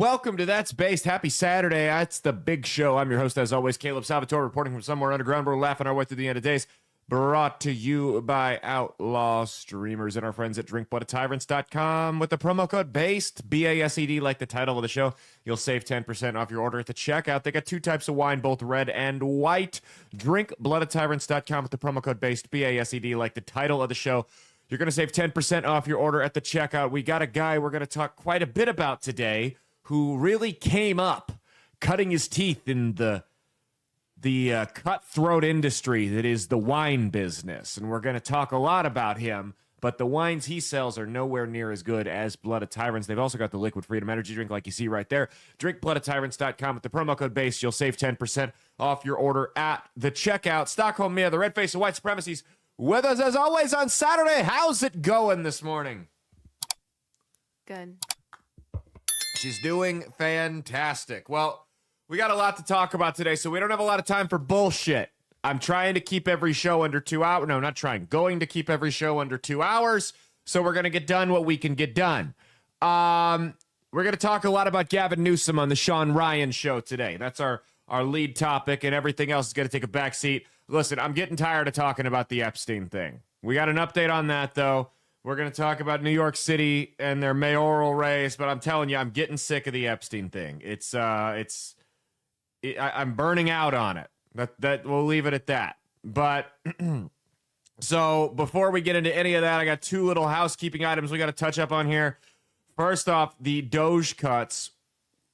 welcome to That's Based. Happy Saturday. It's the big show. I'm your host, as always, Caleb Salvatore, reporting from somewhere underground. We're laughing our way through the end of days. Brought to you by Outlaw Streamers and our friends at drinkbloodofTyrants.com with the promo code BASED, B-A-S-E-D, like the title of the show. You'll save 10% off your order at the checkout. They got two types of wine, both red and white. DrinkbloodofTyrants.com with the promo code BASED, B-A-S-E-D, like the title of the show. You're going to save 10% off your order at the checkout. We got a guy we're going to talk quite a bit about today who really came up cutting his teeth in the cutthroat industry that is the wine business. And we're going to talk a lot about him, but the wines he sells are nowhere near as good as Blood of Tyrants. They've also got the Liquid Freedom energy drink like you see right there. DrinkBloodofTyrants.com with the promo code BASE. You'll save 10% off your order at the checkout. Stockholm Mia, the red face of white supremacies, with us as always on Saturday. How's it going this morning? Good. She's doing fantastic. Well, we got a lot to talk about today, so we don't have a lot of time for bullshit. I'm trying to keep every show under 2 hours. No, not trying. Going to keep every show under 2 hours, so we're going to get done what we can get done. We're going to talk a lot about Gavin Newsom on the Sean Ryan show today. That's our lead topic, and everything else is going to take a back seat. Listen, I'm getting tired of talking about the Epstein thing. We got an update on that, though. We're going to talk about New York City and their mayoral race, but I'm telling you, I'm getting sick of the Epstein thing. I'm burning out on it. That we'll leave it at that. But so before we get into any of that, I got two little housekeeping items we got to touch up on here. First off, the Doge cuts,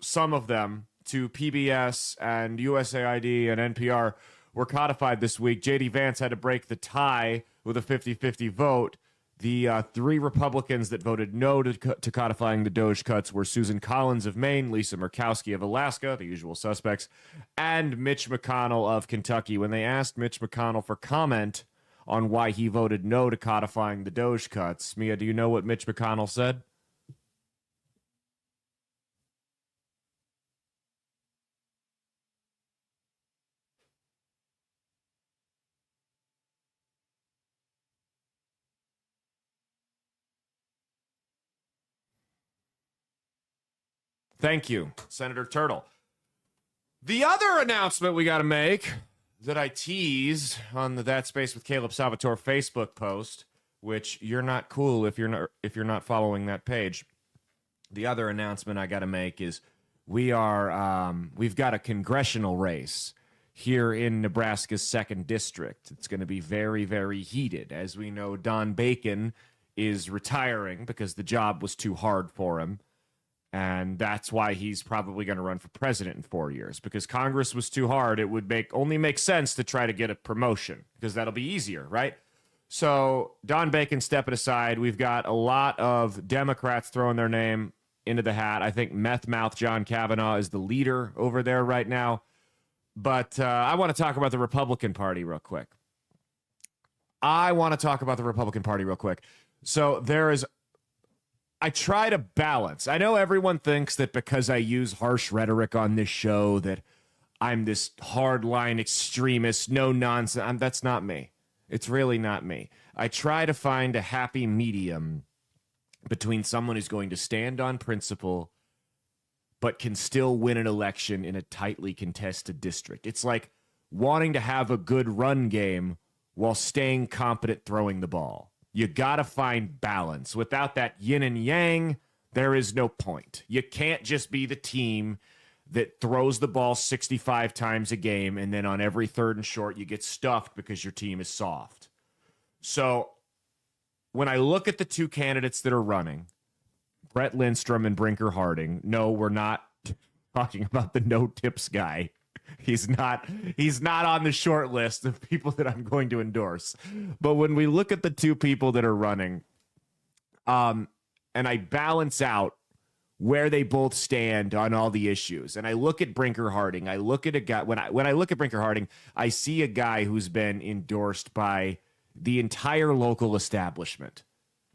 some of them to PBS and USAID and NPR were codified this week. J.D. Vance had to break the tie with a 50-50 vote. The three Republicans that voted no to codifying the Doge cuts were Susan Collins of Maine, Lisa Murkowski of Alaska, the usual suspects, and Mitch McConnell of Kentucky. When they asked Mitch McConnell for comment on why he voted no to codifying the Doge cuts, Mia, do you know what Mitch McConnell said? Thank you, Senator Turtle. The other announcement we got to make that I teased on the That Space with Caleb Salvatore Facebook post, which you're not cool if you're not following that page. The other announcement I got to make is we've got a congressional race here in Nebraska's 2nd District. It's going to be very, very heated. As we know, Don Bacon is retiring because the job was too hard for him. And that's why he's probably going to run for president in 4 years, because Congress was too hard. It would only make sense to try to get a promotion because that'll be easier, right? So Don Bacon stepping aside. We've got a lot of Democrats throwing their name into the hat. I think meth mouth John Kavanaugh is the leader over there right now. But I want to talk about the Republican Party real quick. So I try to balance. I know everyone thinks that because I use harsh rhetoric on this show that I'm this hardline extremist, no nonsense. That's not me. It's really not me. I try to find a happy medium between someone who's going to stand on principle but can still win an election in a tightly contested district. It's like wanting to have a good run game while staying competent throwing the ball. You got to find balance. Without that yin and yang, there is no point. You can't just be the team that throws the ball 65 times a game and then on every 3rd and short you get stuffed because your team is soft. So when I look at the two candidates that are running, Brett Lindstrom and Brinker Harding, no, we're not talking about the no tips guy. He's not on the short list of people that I'm going to endorse. But when we look at the two people that are running, and I balance out where they both stand on all the issues, and I look at Brinker Harding, I look at a guy when I look at Brinker Harding, I see a guy who's been endorsed by the entire local establishment.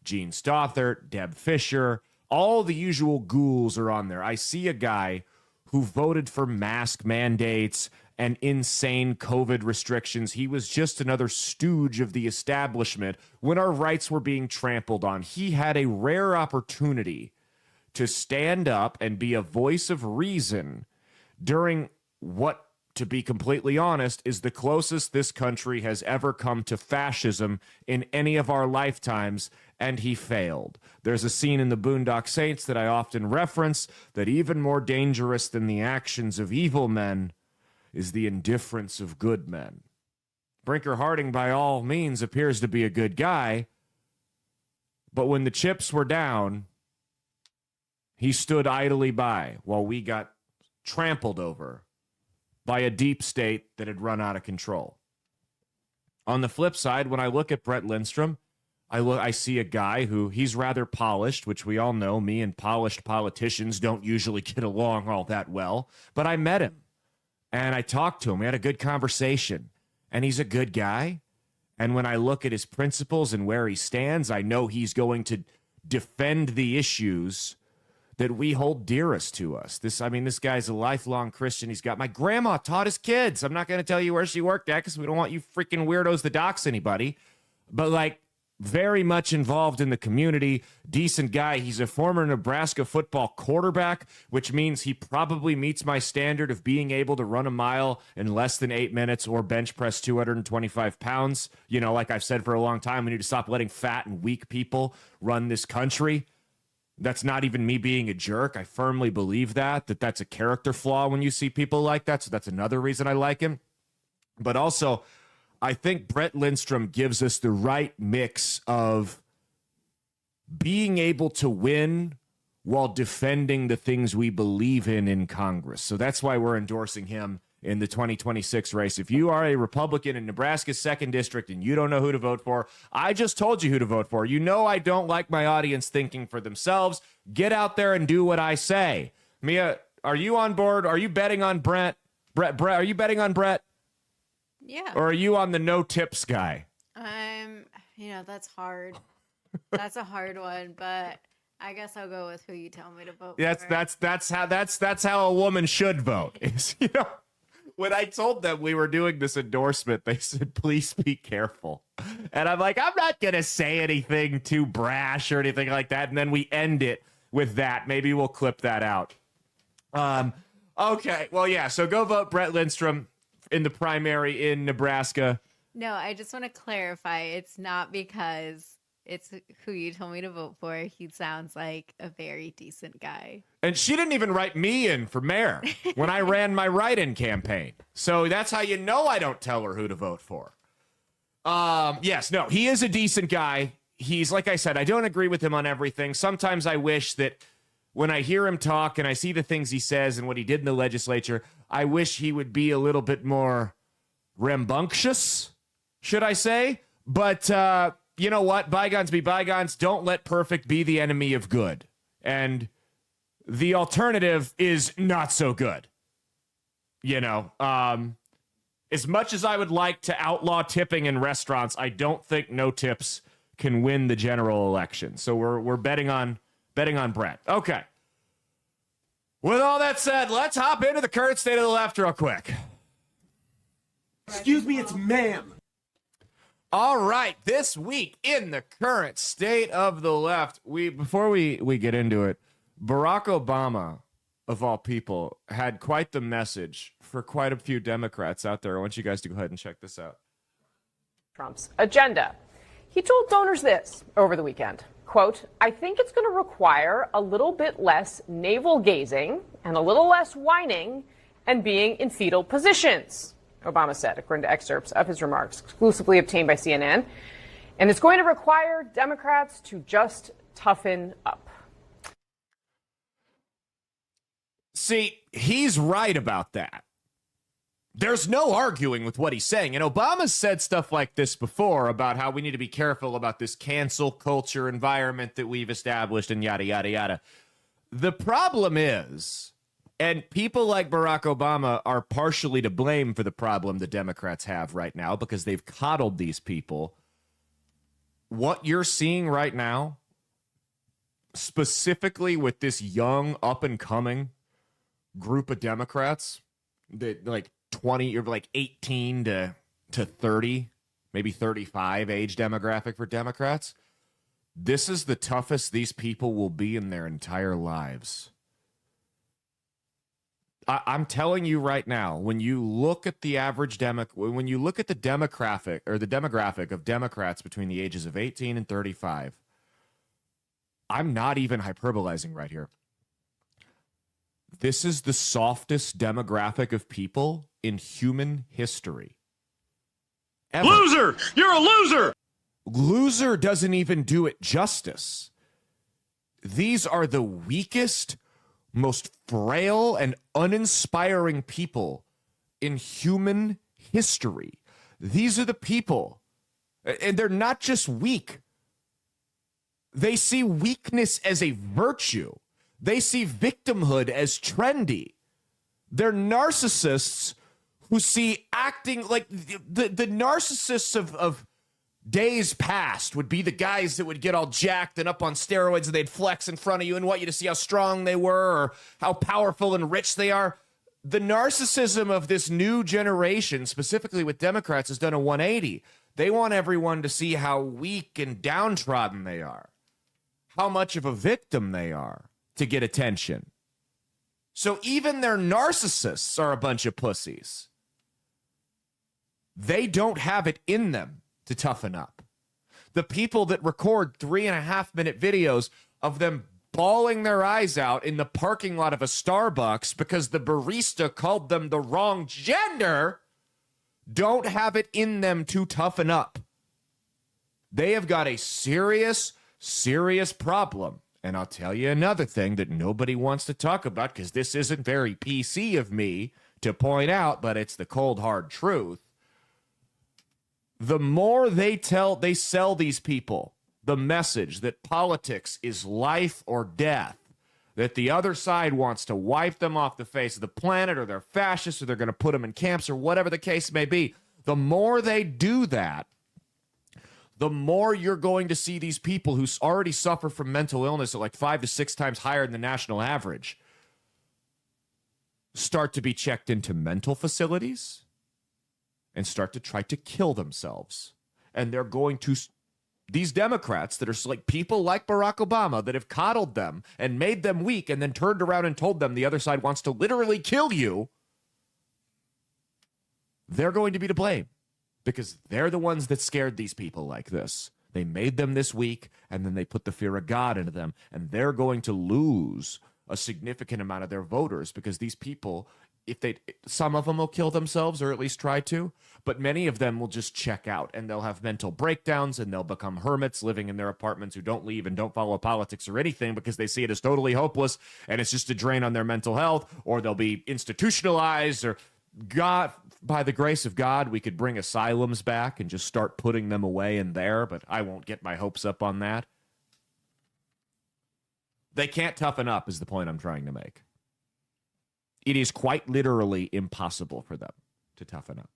Gene Stothert, Deb Fisher, all the usual ghouls are on there. I see a guy who voted for mask mandates and insane COVID restrictions. He was just another stooge of the establishment when our rights were being trampled on. He had a rare opportunity to stand up and be a voice of reason during what, to be completely honest, is the closest this country has ever come to fascism in any of our lifetimes, and he failed. There's a scene in the Boondock Saints that I often reference that even more dangerous than the actions of evil men is the indifference of good men. Brinker Harding, by all means, appears to be a good guy, but when the chips were down, he stood idly by while we got trampled over by a deep state that had run out of control. On the flip side, when I look at Brett Lindstrom, I see a guy who, he's rather polished, which we all know, me and polished politicians don't usually get along all that well, but I met him and I talked to him. We had a good conversation, and he's a good guy. And when I look at his principles and where he stands, I know he's going to defend the issues that we hold dearest to us. This guy's a lifelong Christian. My grandma taught his kids. I'm not going to tell you where she worked at because we don't want you freaking weirdos to dox anybody. But very much involved in the community, decent guy. He's a former Nebraska football quarterback, which means he probably meets my standard of being able to run a mile in less than 8 minutes or bench press 225 pounds. Like I've said for a long time, we need to stop letting fat and weak people run this country. That's not even me being a jerk. I firmly believe that's a character flaw when you see people like that. So that's another reason I like him. But also, I think Brett Lindstrom gives us the right mix of being able to win while defending the things we believe in Congress. So that's why we're endorsing him in the 2026 race. If you are a Republican in Nebraska's 2nd District and you don't know who to vote for, I just told you who to vote for. You know I don't like my audience thinking for themselves. Get out there and do what I say. Mia, are you on board? Are you betting on Brett? Brett, are you betting on Brett? Yeah. Or are you on the no tips guy? That's hard. That's a hard one, but I guess I'll go with who you tell me to vote for. That's how a woman should vote. When I told them we were doing this endorsement, they said, please be careful. And I'm like, I'm not going to say anything too brash or anything like that. And then we end it with that. Maybe we'll clip that out. Okay. Well, yeah. So go vote Brett Lindstrom in the primary in Nebraska. No, I just want to clarify. It's not because it's who you told me to vote for. He sounds like a very decent guy. And she didn't even write me in for mayor when I ran my write-in campaign. So that's how you know I don't tell her who to vote for. Yes, no, he is a decent guy. He's, like I said, I don't agree with him on everything. Sometimes I wish that when I hear him talk and I see the things he says and what he did in the legislature, I wish he would be a little bit more rambunctious, should I say? But you know what? Bygones be bygones. Don't let perfect be the enemy of good. And the alternative is not so good. As much as I would like to outlaw tipping in restaurants, I don't think no tips can win the general election. So we're betting on Brett. Okay. With all that said, let's hop into the current state of the left real quick. Excuse me, it's ma'am. All right, this week in the current state of the left, before we get into it, Barack Obama, of all people, had quite the message for quite a few Democrats out there. I want you guys to go ahead and check this out. Trump's agenda. He told donors this over the weekend, quote, I think it's going to require a little bit less navel gazing and a little less whining and being in fetal positions, Obama said, according to excerpts of his remarks exclusively obtained by CNN. And it's going to require Democrats to just toughen up. See, he's right about that. There's no arguing with what he's saying. And Obama's said stuff like this before about how we need to be careful about this cancel culture environment that we've established and yada, yada, yada. The problem is, and people like Barack Obama are partially to blame for the problem the Democrats have right now because they've coddled these people. What you're seeing right now, specifically with this young, up-and-coming group of Democrats, that like 20 or like 18 to 30, maybe 35 age demographic for Democrats, This is the toughest these people will be in their entire lives. I'm telling you right now, when you look at the average when you look at the demographic of Democrats between the ages of 18 and 35, I'm not even hyperbolizing right here. This is the softest demographic of people in human history. Ever. Loser! You're a loser! Loser doesn't even do it justice. These are the weakest, most frail and uninspiring people in human history. These are the people, and they're not just weak. They see weakness as a virtue. They see victimhood as trendy. They're narcissists who see acting like the narcissists of days past would be the guys that would get all jacked and up on steroids and they'd flex in front of you and want you to see how strong they were or how powerful and rich they are. The narcissism of this new generation, specifically with Democrats, has done a 180. They want everyone to see how weak and downtrodden they are, how much of a victim they are to get attention. So even their narcissists are a bunch of pussies. They don't have it in them to toughen up. The people that record 3.5-minute videos of them bawling their eyes out in the parking lot of a Starbucks because the barista called them the wrong gender don't have it in them to toughen up. They have got a serious, serious problem. And I'll tell you another thing that nobody wants to talk about because this isn't very PC of me to point out, but it's the cold, hard truth. The more they sell these people the message that politics is life or death, that the other side wants to wipe them off the face of the planet, or they're fascists, or they're going to put them in camps, or whatever the case may be, the more they do that, the more you're going to see these people who already suffer from mental illness at like 5 to 6 times higher than the national average start to be checked into mental facilities and start to try to kill themselves. And they're going to, these Democrats that are like people like Barack Obama that have coddled them and made them weak and then turned around and told them the other side wants to literally kill you, they're going to be to blame because they're the ones that scared these people like this. They made them this weak and then they put the fear of God into them, and they're going to lose a significant amount of their voters because these people, some of them will kill themselves or at least try to, but many of them will just check out and they'll have mental breakdowns and they'll become hermits living in their apartments who don't leave and don't follow politics or anything because they see it as totally hopeless and it's just a drain on their mental health, or they'll be institutionalized, or God, by the grace of God, we could bring asylums back and just start putting them away in there, but I won't get my hopes up on that. They can't toughen up is the point I'm trying to make. It is quite literally impossible for them to toughen up.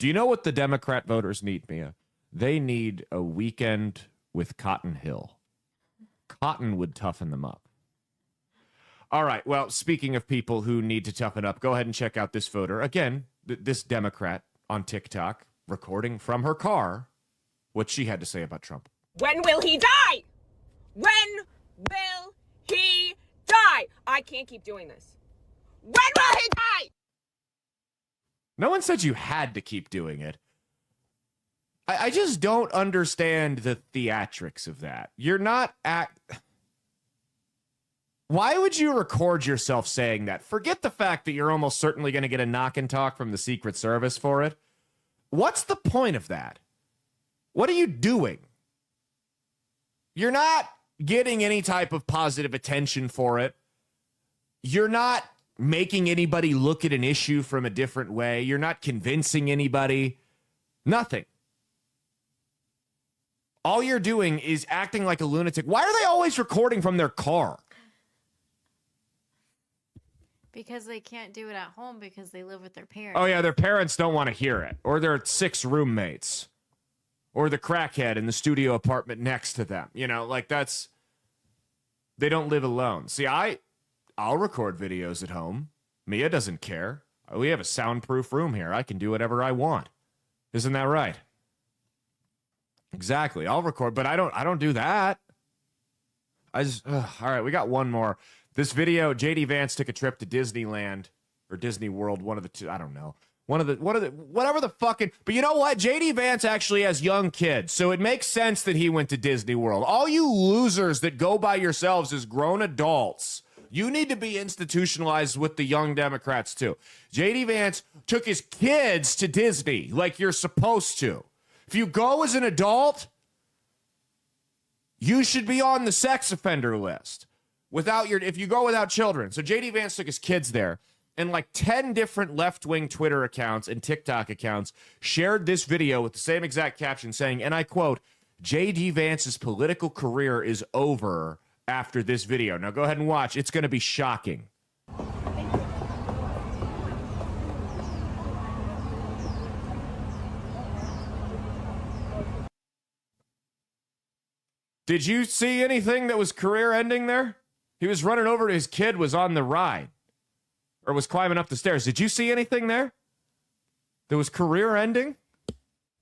Do you know what the Democrat voters need, Mia? They need a weekend with Cotton Hill. Cotton would toughen them up. All right, well, speaking of people who need to toughen up, go ahead and check out this photo. Again, this Democrat on TikTok recording from her car what she had to say about Trump. When will he die? When will he die? I can't keep doing this. When will he die? No one said you had to keep doing it. I just don't understand the theatrics of that. You're not Why would you record yourself saying that? Forget the fact that you're almost certainly going to get a knock and talk from the Secret Service for it. What's the point of that? What are you doing? You're not getting any type of positive attention for it. You're not making anybody look at an issue from a different way. You're not convincing anybody. Nothing. All you're doing is acting like a lunatic. Why are they always recording from their car? Because they can't do it at home because they live with their parents. Oh, yeah, their parents don't want to hear it. Or their 6 roommates. Or the crackhead in the studio apartment next to them. You know, like that's... They don't live alone. See, I'll record videos at home. Mia doesn't care. We have a soundproof room here. I can do whatever I want. Isn't that right? Exactly. I'll record, but I don't do that. All right, we got one more. This video, JD Vance took a trip to Disneyland or Disney World, one of the two, I don't know. Whatever the fucking, but you know what? JD Vance actually has young kids, so it makes sense that he went to Disney World. All you losers that go by yourselves as grown adults, you need to be institutionalized with the young Democrats too. JD Vance took his kids to Disney like you're supposed to. If you go as an adult, you should be on the sex offender list if you go without children. So JD Vance took his kids there. And like 10 different left-wing Twitter accounts and TikTok accounts shared this video with the same exact caption saying, and I quote, JD Vance's political career is over after this video. Now go ahead and watch. It's going to be shocking. Did you see anything that was career ending there? He was running over to his kid, was on the ride. Or was climbing up the stairs. Did you see anything there? There was career ending?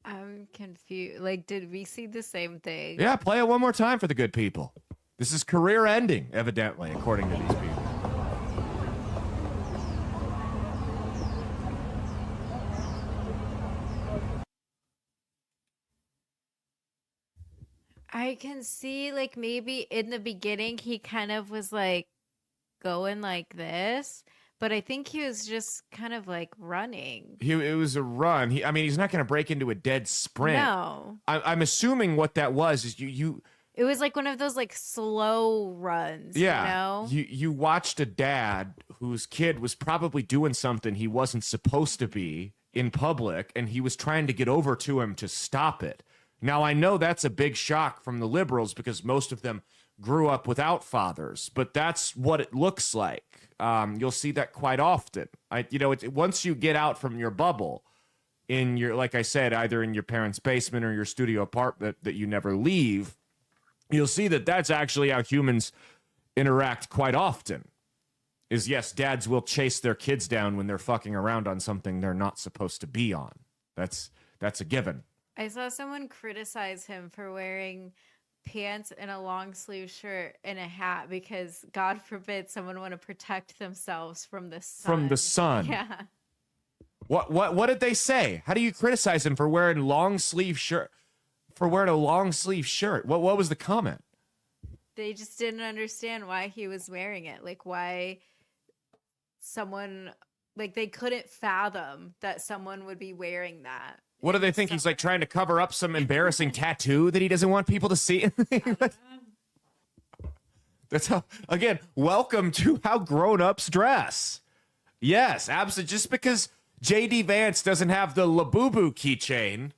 I'm confused. Like, did we see the same thing? Yeah, play it one more time for the good people. This is career ending, evidently, according to these people. I can see, like, maybe in the beginning he kind of was like going like this. But I think he was just kind of like running. It was a run. He's not going to break into a dead sprint. No. I'm assuming what that was is you. It was like one of those like slow runs. Yeah. You know? You watched a dad whose kid was probably doing something he wasn't supposed to be in public, and he was trying to get over to him to stop it. Now, I know that's a big shock from the liberals because most of them grew up without fathers, but that's what it looks like. You'll see that quite often. Once you get out from your bubble in your, like I said, either in your parents' basement or your studio apartment that you never leave, you'll see that that's actually how humans interact quite often. Is yes, dads will chase their kids down when they're fucking around on something they're not supposed to be on. That's a given. I saw someone criticize him for wearing pants and a long sleeve shirt and a hat because God forbid someone want to protect themselves from the sun. From the sun. Yeah. What did they say? How do you criticize him for wearing long sleeve shirt? For wearing a long sleeve shirt? What was the comment? They just didn't understand why he was wearing it. Like why someone like they couldn't fathom that someone would be wearing that. What do they think? He's like trying to cover up some embarrassing tattoo that he doesn't want people to see. That's how, again, welcome to how grown-ups dress. Yes, absolutely. Just because JD Vance doesn't have the Labubu keychain,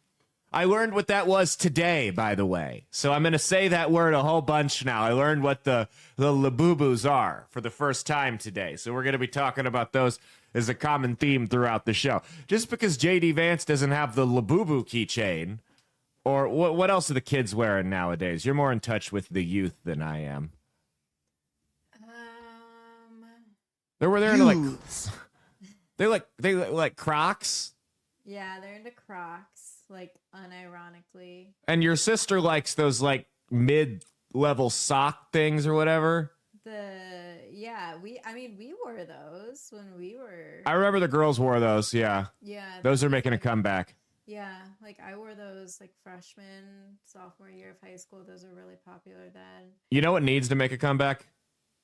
I learned what that was today, by the way. So I'm going to say that word a whole bunch now. I learned what the Labubus are for the first time today. So we're going to be talking about those as a common theme throughout the show. Just because JD Vance doesn't have the Labubu keychain, or what else are the kids wearing nowadays? You're more in touch with the youth than I am. They were there into they like Crocs. Yeah, they're into Crocs, like unironically. And your sister likes those like mid-level sock things or whatever. We wore those when we were. I remember the girls wore those. Yeah. Yeah. Those are making a comeback. Yeah, like I wore those like freshman, sophomore year of high school. Those are really popular then. You know what needs to make a comeback?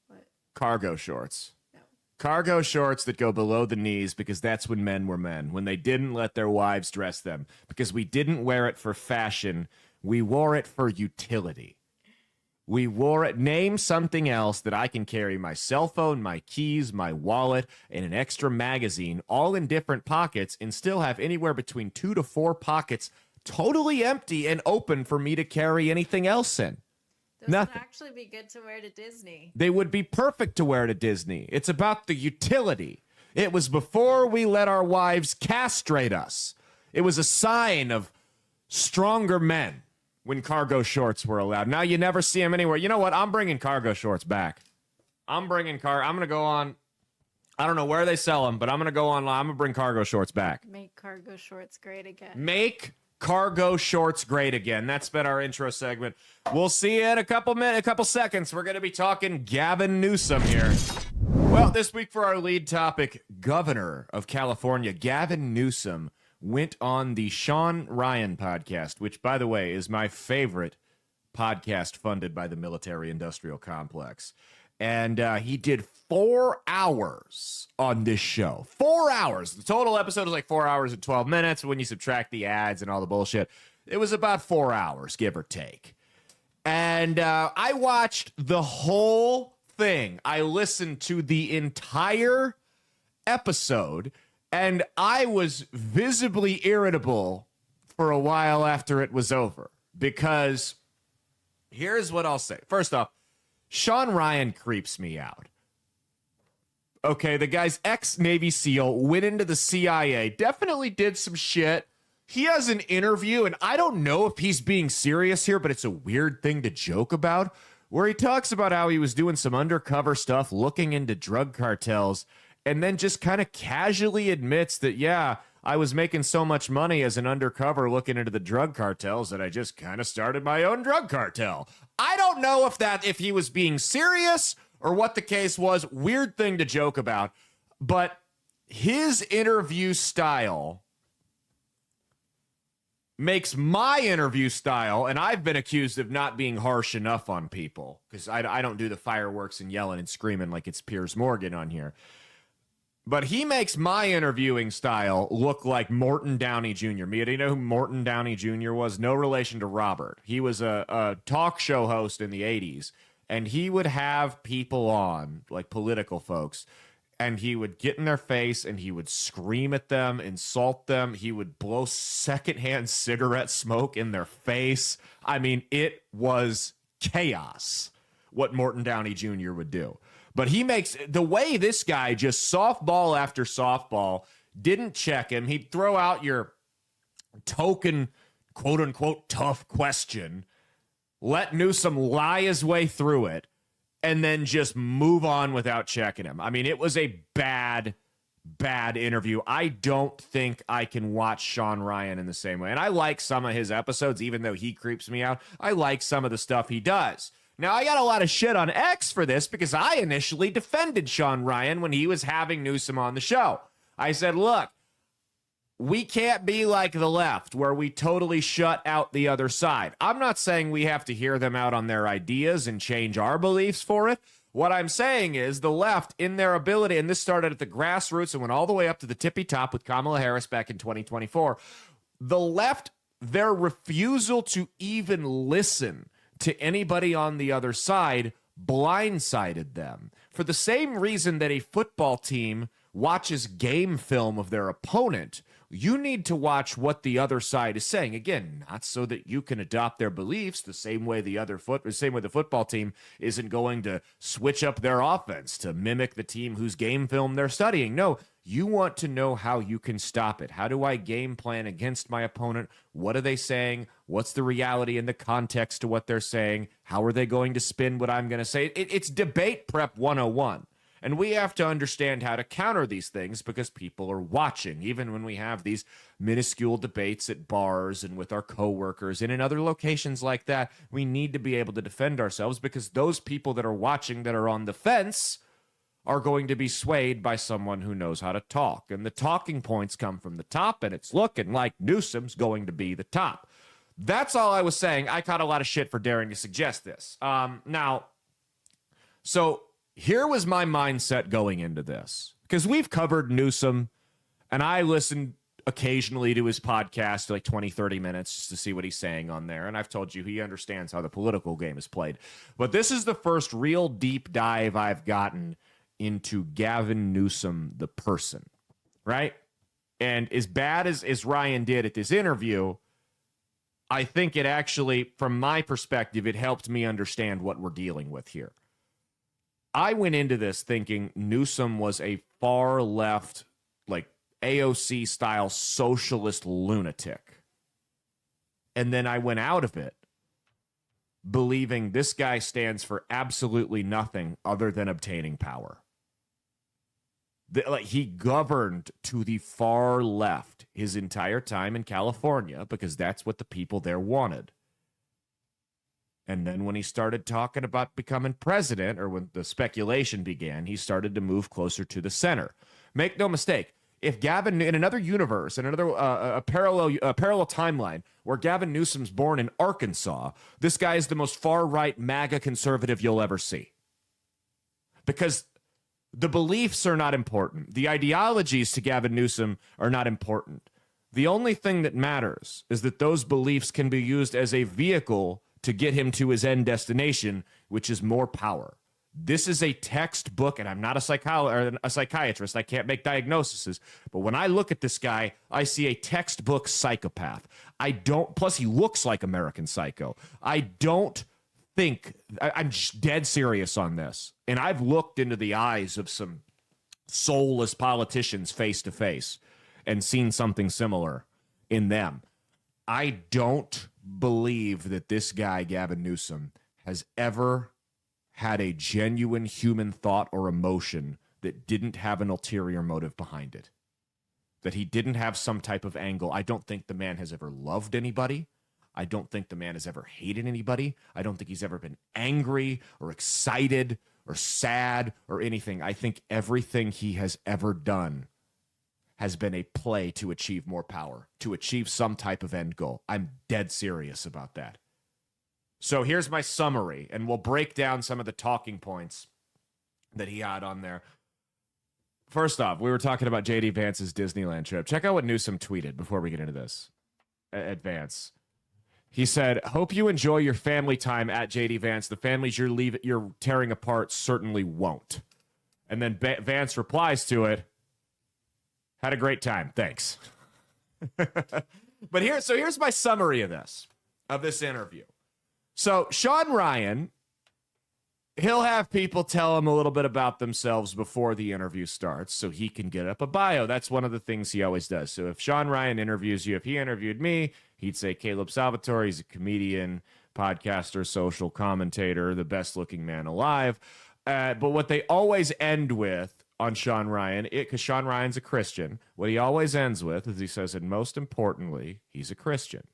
What? Cargo shorts. No. Cargo shorts that go below the knees, because that's when men were men, when they didn't let their wives dress them, because we didn't wear it for fashion. We wore it for utility. We wore it. Name something else that I can carry my cell phone, my keys, my wallet, and an extra magazine all in different pockets and still have anywhere between 2 to 4 pockets totally empty and open for me to carry anything else in. Those Nothing. would actually be good to wear to Disney. They would be perfect to wear to Disney. It's about the utility. It was before we let our wives castrate us. It was a sign of stronger men when cargo shorts were allowed. Now you never see them anywhere. You know what? I'm bringing cargo shorts back. I'm going to go on. I don't know where they sell them, but I'm going to go online. I'm going to bring cargo shorts back. Make cargo shorts great again. Make cargo shorts great again. That's been our intro segment. We'll see you in a couple seconds. We're going to be talking Gavin Newsom here. Well, this week for our lead topic, Governor of California, Gavin Newsom, went on the Sean Ryan podcast, which, by the way, is my favorite podcast funded by the military-industrial complex. And he did 4 hours on this show. 4 hours. The total episode was like 4 hours and 12 minutes. When you subtract the ads and all the bullshit, it was about 4 hours, give or take. And I watched the whole thing. I listened to the entire episode, and I was visibly irritable for a while after it was over. Because here's what I'll say. First off, Sean Ryan creeps me out. Okay, the guy's ex-Navy SEAL, went into the CIA, definitely did some shit. He has an interview, and I don't know if he's being serious here, but it's a weird thing to joke about, where he talks about how he was doing some undercover stuff, looking into drug cartels, and then just kind of casually admits that, yeah, I was making so much money as an undercover looking into the drug cartels that I just kind of started my own drug cartel. I don't know if he was being serious or what the case was. Weird thing to joke about. But his interview style makes my interview style, and I've been accused of not being harsh enough on people because I don't do the fireworks and yelling and screaming like it's Piers Morgan on here. But he makes my interviewing style look like Morton Downey Jr. Mia, do you know who Morton Downey Jr. was? No relation to Robert. He was a talk show host in the 80s, and he would have people on, like political folks, and he would get in their face, and he would scream at them, insult them. He would blow secondhand cigarette smoke in their face. I mean, it was chaos what Morton Downey Jr. would do. But he makes the way this guy just softball after softball, didn't check him. He'd throw out your token, quote unquote, tough question, let Newsom lie his way through it, and then just move on without checking him. I mean, it was a bad interview. I don't think I can watch Sean Ryan in the same way. And I like some of his episodes, even though he creeps me out. I like some of the stuff he does. Now, I got a lot of shit on X for this because I initially defended Sean Ryan when he was having Newsom on the show. I said, look, we can't be like the left where we totally shut out the other side. I'm not saying we have to hear them out on their ideas and change our beliefs for it. What I'm saying is the left, in their ability, and this started at the grassroots and went all the way up to the tippy top with Kamala Harris back in 2024, the left, their refusal to even listen to anybody on the other side blindsided them. For the same reason that a football team watches game film of their opponent, you need to watch what the other side is saying. Again, not so that you can adopt their beliefs the same way the football team isn't going to switch up their offense to mimic the team whose game film they're studying. No, you want to know how you can stop it. How do I game plan against my opponent? What are they saying? What's the reality and the context to what they're saying? How are they going to spin what I'm going to say? It's debate prep 101. And we have to understand how to counter these things because people are watching. Even when we have these minuscule debates at bars and with our coworkers and in other locations like that, we need to be able to defend ourselves because those people that are watching that are on the fence are going to be swayed by someone who knows how to talk. And the talking points come from the top, and it's looking like Newsom's going to be the top. That's all I was saying. I caught a lot of shit for daring to suggest this. So here was my mindset going into this, because we've covered Newsom, and I listened occasionally to his podcast, like 20, 30 minutes, just to see what he's saying on there. And I've told you he understands how the political game is played. But this is the first real deep dive I've gotten into Gavin Newsom, the person, right? And as bad as Ryan did at this interview, I think it actually, from my perspective, it helped me understand what we're dealing with here. I went into this thinking Newsom was a far left, like AOC style socialist lunatic. And then I went out of it believing this guy stands for absolutely nothing other than obtaining power. Like, he governed to the far left his entire time in California because that's what the people there wanted. And then when he started talking about becoming president, or when the speculation began, he started to move closer to the center. Make no mistake, if Gavin, in another universe, in another a parallel timeline where Gavin Newsom's born in Arkansas, this guy is the most far-right MAGA conservative you'll ever see. Because the beliefs are not important. The ideologies to Gavin Newsom are not important. The only thing that matters is that those beliefs can be used as a vehicle to get him to his end destination, which is more power. This is a textbook, and I'm not a psychiatrist. I can't make diagnoses. But when I look at this guy, I see a textbook psychopath. Plus he looks like American Psycho. I'm dead serious on this. And I've looked into the eyes of some soulless politicians face to face and seen something similar in them. I don't believe that this guy, Gavin Newsom, has ever had a genuine human thought or emotion that didn't have an ulterior motive behind it. That he didn't have some type of angle. I don't think the man has ever loved anybody. I don't think the man has ever hated anybody. I don't think he's ever been angry or excited or sad or anything. I think everything he has ever done has been a play to achieve more power, to achieve some type of end goal. I'm dead serious about that. So here's my summary, and we'll break down some of the talking points that he had on there. First off, we were talking about J.D. Vance's Disneyland trip. Check out what Newsom tweeted before we get into this. At Vance. He said, "Hope you enjoy your family time at J.D. Vance. The families you're tearing apart certainly won't." And then Vance replies to it, "Had a great time. Thanks." But here's my summary of this interview. So Sean Ryan, he'll have people tell him a little bit about themselves before the interview starts so he can get up a bio. That's one of the things he always does. So if Sean Ryan interviews you, if he interviewed me, he'd say Caleb Salvatore, he's a comedian, podcaster, social commentator, the best looking man alive. But what they always end with on Sean Ryan, because Sean Ryan's a Christian, what he always ends with is he says, and most importantly, he's a Christian.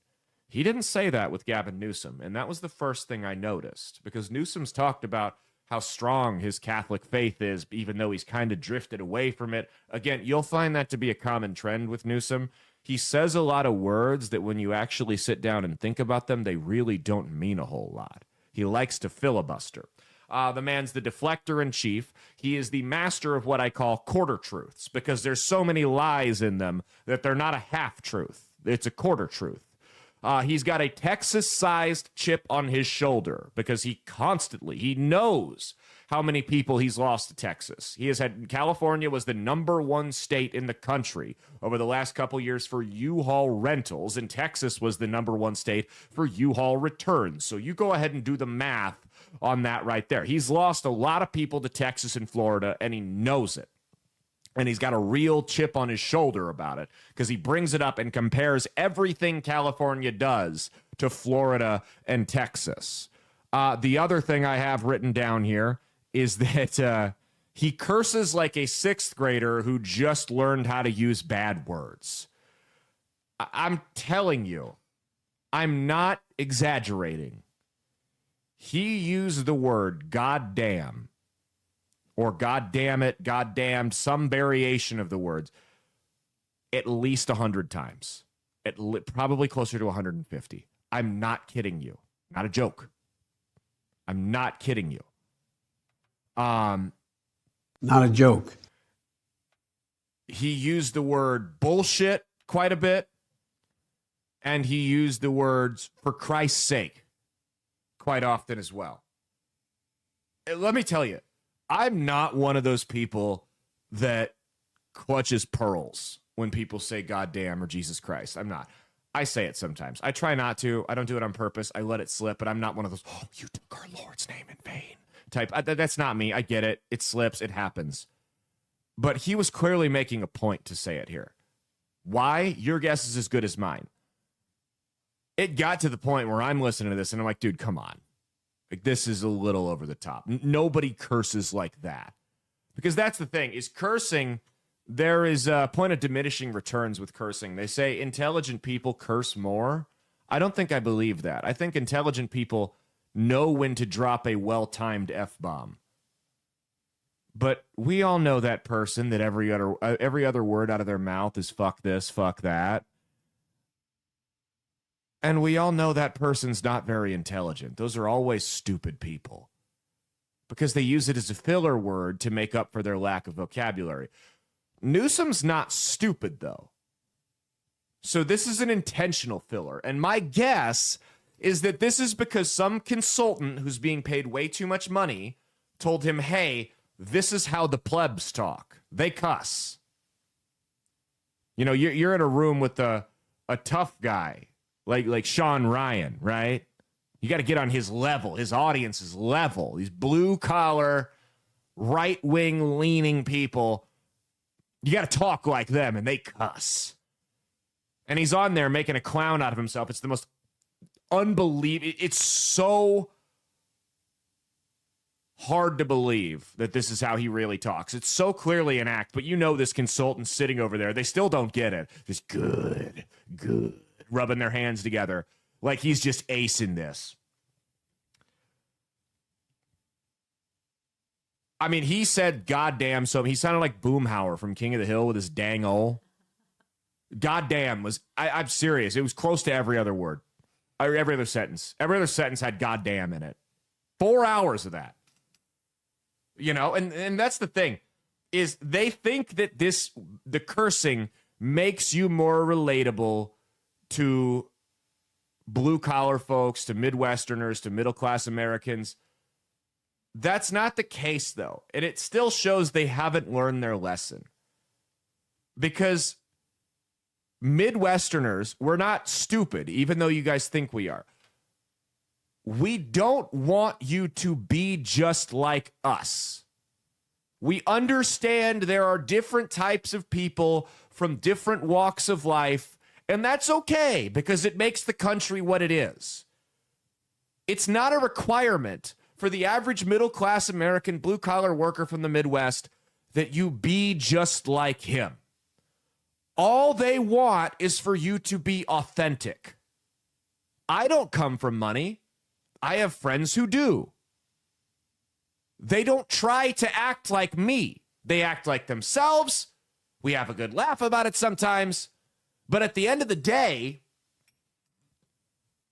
He didn't say that with Gavin Newsom, and that was the first thing I noticed, because Newsom's talked about how strong his Catholic faith is, even though he's kind of drifted away from it. Again, you'll find that to be a common trend with Newsom. He says a lot of words that when you actually sit down and think about them, they really don't mean a whole lot. He likes to filibuster. The man's the deflector in chief. He is the master of what I call quarter truths, because there's so many lies in them that they're not a half truth. It's a quarter truth. He's got a Texas-sized chip on his shoulder because he knows how many people he's lost to Texas. California was the #1 state in the country over the last couple years for U-Haul rentals, and Texas was the #1 state for U-Haul returns. So you go ahead and do the math on that right there. He's lost a lot of people to Texas and Florida, and he knows it. And he's got a real chip on his shoulder about it because he brings it up and compares everything California does to Florida and Texas. The other thing I have written down here is that he curses like a 6th grader who just learned how to use bad words. I'm telling you, I'm not exaggerating. He used the word goddamn, or God damn it, God damned, some variation of the words, at least 100 times. Probably closer to 150. I'm not kidding you. Not a joke. I'm not kidding you. Not a joke. He used the word bullshit quite a bit, and he used the words for Christ's sake quite often as well. Let me tell you, I'm not one of those people that clutches pearls when people say goddamn or Jesus Christ. I'm not. I say it sometimes. I try not to. I don't do it on purpose. I let it slip, but I'm not one of those, "Oh, you took our Lord's name in vain" type. That's not me. I get it. It slips. It happens. But he was clearly making a point to say it here. Why? Your guess is as good as mine. It got to the point where I'm listening to this and I'm like, dude, come on. Like, this is a little over the top. Nobody curses like that. Because that's the thing, is cursing, there is a point of diminishing returns with cursing. They say intelligent people curse more. I don't think I believe that. I think intelligent people know when to drop a well-timed F-bomb. But we all know that person that every other word out of their mouth is fuck this, fuck that. And we all know that person's not very intelligent. Those are always stupid people because they use it as a filler word to make up for their lack of vocabulary. Newsom's not stupid, though. So this is an intentional filler. And my guess is that this is because some consultant who's being paid way too much money told him, hey, this is how the plebs talk. They cuss. You know, you're in a room with a tough guy like Sean Ryan, right? You got to get on his level, his audience's level. These blue-collar, right-wing leaning people, you got to talk like them, and they cuss. And he's on there making a clown out of himself. It's the most unbelievable. It's so hard to believe that this is how he really talks. It's so clearly an act, but you know this consultant sitting over there, they still don't get it. Just good, rubbing their hands together like he's just acing this. I mean, he said goddamn, so he sounded like Boomhauer from King of the Hill with his dang ol'. Goddamn was, I'm serious, it was close to every other word. Every other sentence. Every other sentence had goddamn in it. 4 hours of that. You know, and that's the thing, is they think that the cursing makes you more relatable to blue-collar folks, to Midwesterners, to middle-class Americans. That's not the case, though. And it still shows they haven't learned their lesson. Because Midwesterners, we're not stupid, even though you guys think we are. We don't want you to be just like us. We understand there are different types of people from different walks of life, and that's okay because it makes the country what it is. It's not a requirement for the average middle-class American blue-collar worker from the Midwest that you be just like him. All they want is for you to be authentic. I don't come from money. I have friends who do. They don't try to act like me. They act like themselves. We have a good laugh about it sometimes. But at the end of the day,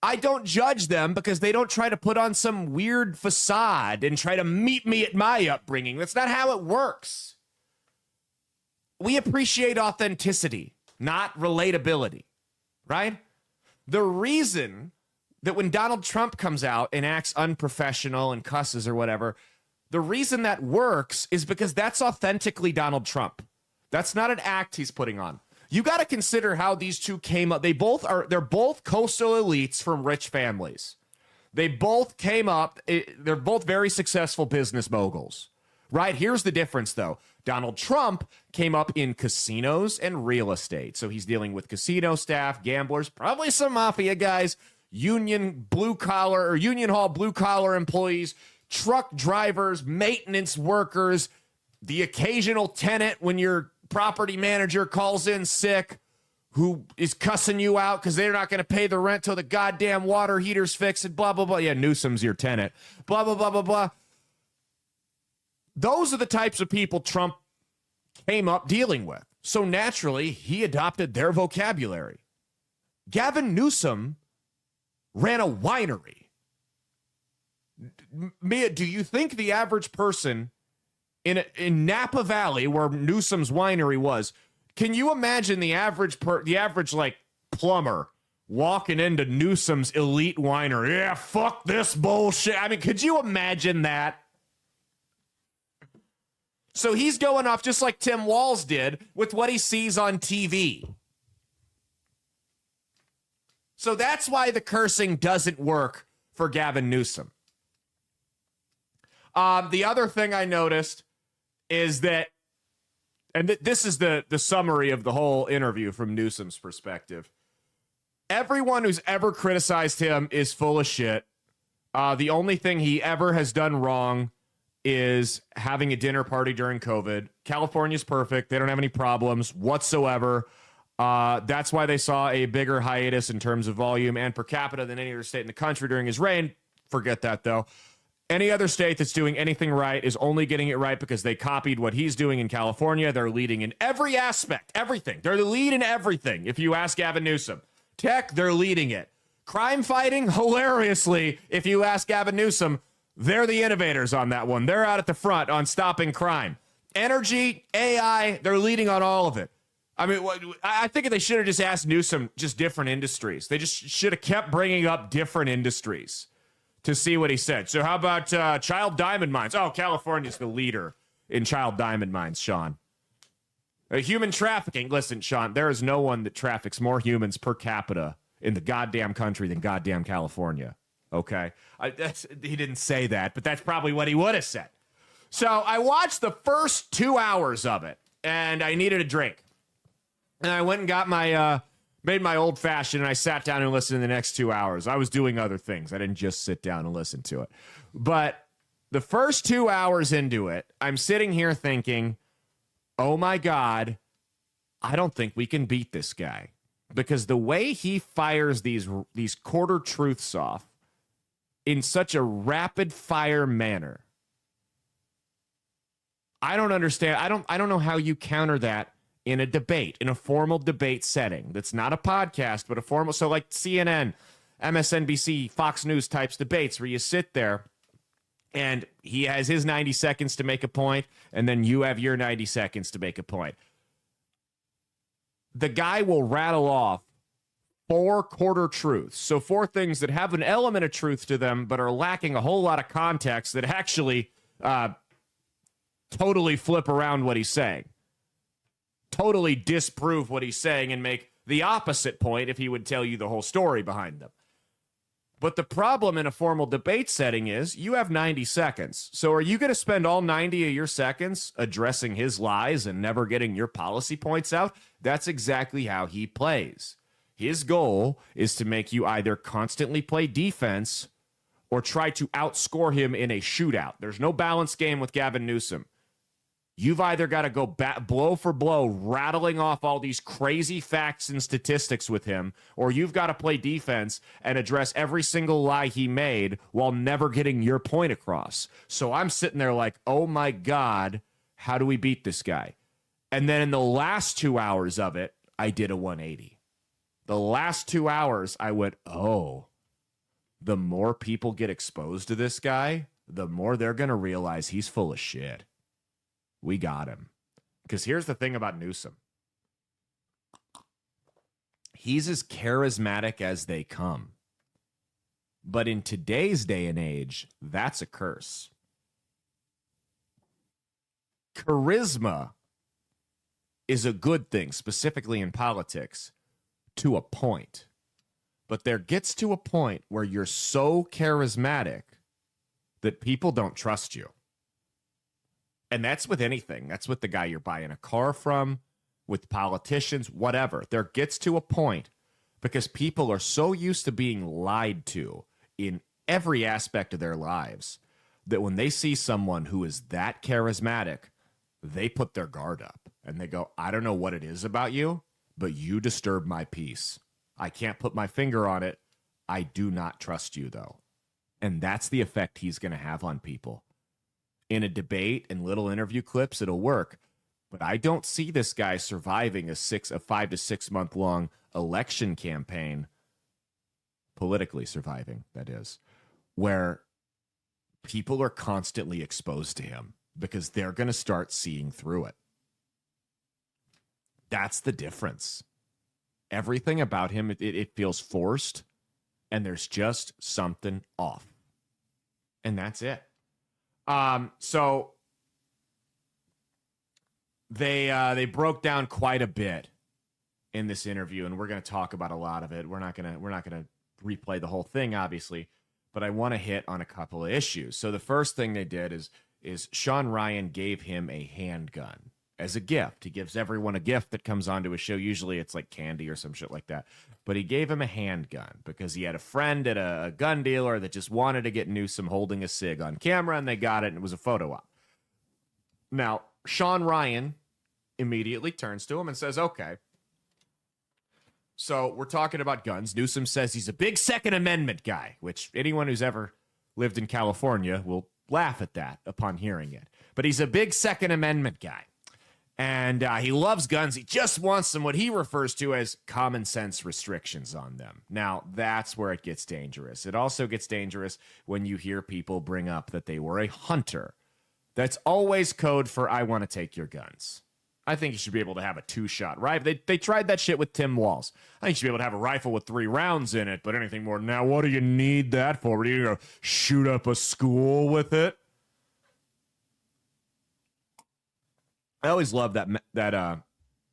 I don't judge them because they don't try to put on some weird facade and try to meet me at my upbringing. That's not how it works. We appreciate authenticity, not relatability, right? The reason that when Donald Trump comes out and acts unprofessional and cusses or whatever, the reason that works is because that's authentically Donald Trump. That's not an act he's putting on. You got to consider how these two came up. They're both coastal elites from rich families. They both came up. They're both very successful business moguls, right? Here's the difference, though. Donald Trump came up in casinos and real estate. So he's dealing with casino staff, gamblers, probably some mafia guys, union hall blue collar employees, truck drivers, maintenance workers, the occasional tenant when your property manager calls in sick who is cussing you out because they're not going to pay the rent till the goddamn water heater's fixed and blah, blah, blah. Yeah, Newsom's your tenant. Blah, blah, blah, blah, blah. Those are the types of people Trump came up dealing with. So naturally, he adopted their vocabulary. Gavin Newsom ran a winery. Mia, do you think the average person in Napa Valley, where Newsom's winery was, can you imagine the average like plumber walking into Newsom's elite winery? Yeah, fuck this bullshit. I mean, could you imagine that? So he's going off just like Tim Walz did with what he sees on TV. So that's why the cursing doesn't work for Gavin Newsom. The other thing I noticed is that, and this is the summary of the whole interview from Newsom's perspective. Everyone who's ever criticized him is full of shit. The only thing he ever has done wrong is having a dinner party during COVID. California's perfect. They don't have any problems whatsoever. That's why they saw a bigger hiatus in terms of volume and per capita than any other state in the country during his reign. Forget that, though. Any other state that's doing anything right is only getting it right because they copied what he's doing in California. They're leading in every aspect, everything. They're the lead in everything. If you ask Gavin Newsom, tech, they're leading it. Crime fighting, hilariously, if you ask Gavin Newsom, they're the innovators on that one. They're out at the front on stopping crime. Energy, AI, they're leading on all of it. I mean, I think they should have just asked Newsom just different industries. They just should have kept bringing up different industries to see what he said. So how about child diamond mines? Oh, California's the leader in child diamond mines, Sean. Human trafficking. Listen, Sean, there is no one that traffics more humans per capita in the goddamn country than goddamn California. Okay? He didn't say that, but that's probably what he would have said. So I watched the first 2 hours of it, and I needed a drink. And I went and got my, made my old fashioned, and I sat down and listened to the next 2 hours. I was doing other things. I didn't just sit down and listen to it. But the first 2 hours into it, I'm sitting here thinking, oh my God, I don't think we can beat this guy. Because the way he fires these quarter truths off in such a rapid fire manner, I don't understand. I don't know how you counter that in a debate, in a formal debate setting. That's not a podcast, but a formal. So like CNN, MSNBC, Fox News types debates where you sit there and he has his 90 seconds to make a point, and then you have your 90 seconds to make a point. The guy will rattle off 4 quarter truths. So 4 things that have an element of truth to them, but are lacking a whole lot of context that actually totally flip around what he's saying. Totally disprove what he's saying and make the opposite point if he would tell you the whole story behind them. But the problem in a formal debate setting is you have 90 seconds. So are you going to spend all 90 of your seconds addressing his lies and never getting your policy points out? That's exactly how he plays. His goal is to make you either constantly play defense or try to outscore him in a shootout. There's no balanced game with Gavin Newsom. You've either got to go blow for blow, rattling off all these crazy facts and statistics with him, or you've got to play defense and address every single lie he made while never getting your point across. So I'm sitting there like, oh my God, how do we beat this guy? And then in the last 2 hours of it, I did a 180. The last 2 hours, I went, oh, the more people get exposed to this guy, the more they're going to realize he's full of shit. We got him. Because here's the thing about Newsom. He's as charismatic as they come. But in today's day and age, that's a curse. Charisma is a good thing, specifically in politics, to a point. But there gets to a point where you're so charismatic that people don't trust you. And that's with anything. That's with the guy you're buying a car from, with politicians, whatever. There gets to a point because people are so used to being lied to in every aspect of their lives that when they see someone who is that charismatic, they put their guard up and they go, I don't know what it is about you, but you disturb my peace. I can't put my finger on it. I do not trust you, though. And that's the effect he's going to have on people. In a debate and little interview clips, it'll work. But I don't see this guy surviving a 5 to 6 month long election campaign, politically surviving, that is, where people are constantly exposed to him because they're going to start seeing through it. That's the difference. Everything about him, it feels forced, and there's just something off. And that's it. So they broke down quite a bit in this interview, and we're going to talk about a lot of it. We're not going to replay the whole thing, obviously, but I want to hit on a couple of issues. So the first thing they did is Sean Ryan gave him a handgun as a gift. He gives everyone a gift that comes onto his show. Usually it's like candy or some shit like that. But he gave him a handgun because he had a friend at a gun dealer that just wanted to get Newsom holding a cig on camera, and they got it, and it was a photo op. Now, Sean Ryan immediately turns to him and says, okay, so we're talking about guns. Newsom says he's a big Second Amendment guy, which anyone who's ever lived in California will laugh at that upon hearing it. But he's a big Second Amendment guy. And he loves guns. He just wants some, what he refers to as common sense restrictions on them. Now, that's where it gets dangerous. It also gets dangerous when you hear people bring up that they were a hunter. That's always code for, I want to take your guns. I think you should be able to have a 2-shot rifle. They tried that shit with Tim Walz. I think you should be able to have a rifle with 3 rounds in it, but anything more than that, what do you need that for? Are you going to shoot up a school with it? I always love that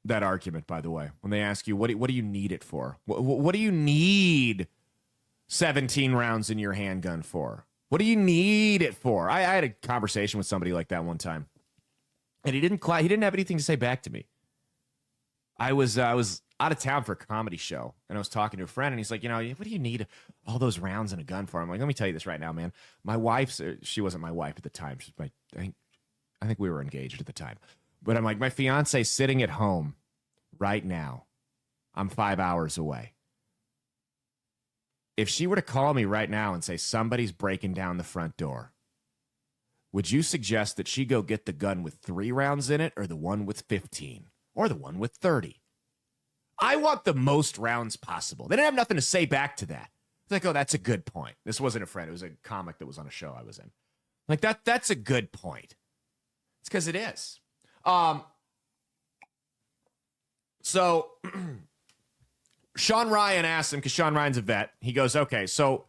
argument, by the way, when they ask you, what do you need it for? What do you need 17 rounds in your handgun for? What do you need it for? I had a conversation with somebody like that one time, and he didn't have anything to say back to me. I was out of town for a comedy show, and I was talking to a friend, and he's like, what do you need all those rounds in a gun for? I'm like, let me tell you this right now, man. My wife's, she wasn't my wife at the time. She's I think we were engaged at the time. But I'm like, my fiance's sitting at home right now. I'm 5 hours away. If she were to call me right now and say somebody's breaking down the front door, would you suggest that she go get the gun with 3 rounds in it, or the one with 15, or the one with 30? I want the most rounds possible. They didn't have nothing to say back to that. It's like, oh, that's a good point. This wasn't a friend. It was a comic that was on a show I was in. Like, that's a good point. It's because it is. So Sean Ryan asked him, because Sean Ryan's a vet. He goes, okay, so,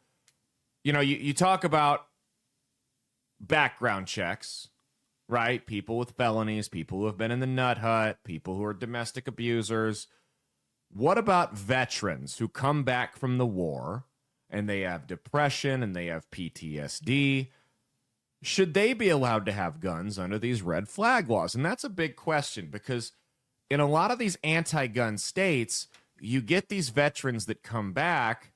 you talk about background checks, right? People with felonies, people who have been in the nut hut, people who are domestic abusers. What about veterans who come back from the war and they have depression and they have PTSD? Should they be allowed to have guns under these red flag laws? And that's a big question, because in a lot of these anti-gun states, you get these veterans that come back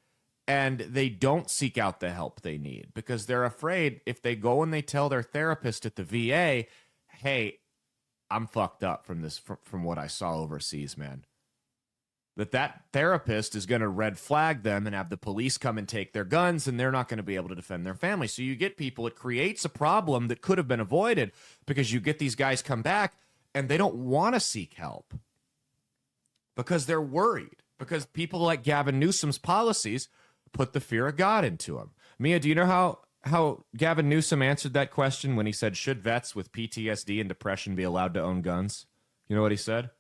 and they don't seek out the help they need because they're afraid if they go and they tell their therapist at the VA, hey, I'm fucked up from what I saw overseas, man. That therapist is going to red flag them and have the police come and take their guns, and they're not going to be able to defend their family. So you get people, it creates a problem that could have been avoided because you get these guys come back and they don't want to seek help because they're worried, because people like Gavin Newsom's policies put the fear of God into them. Mia, do you know how Gavin Newsom answered that question when he said, should vets with PTSD and depression be allowed to own guns? You know what he said?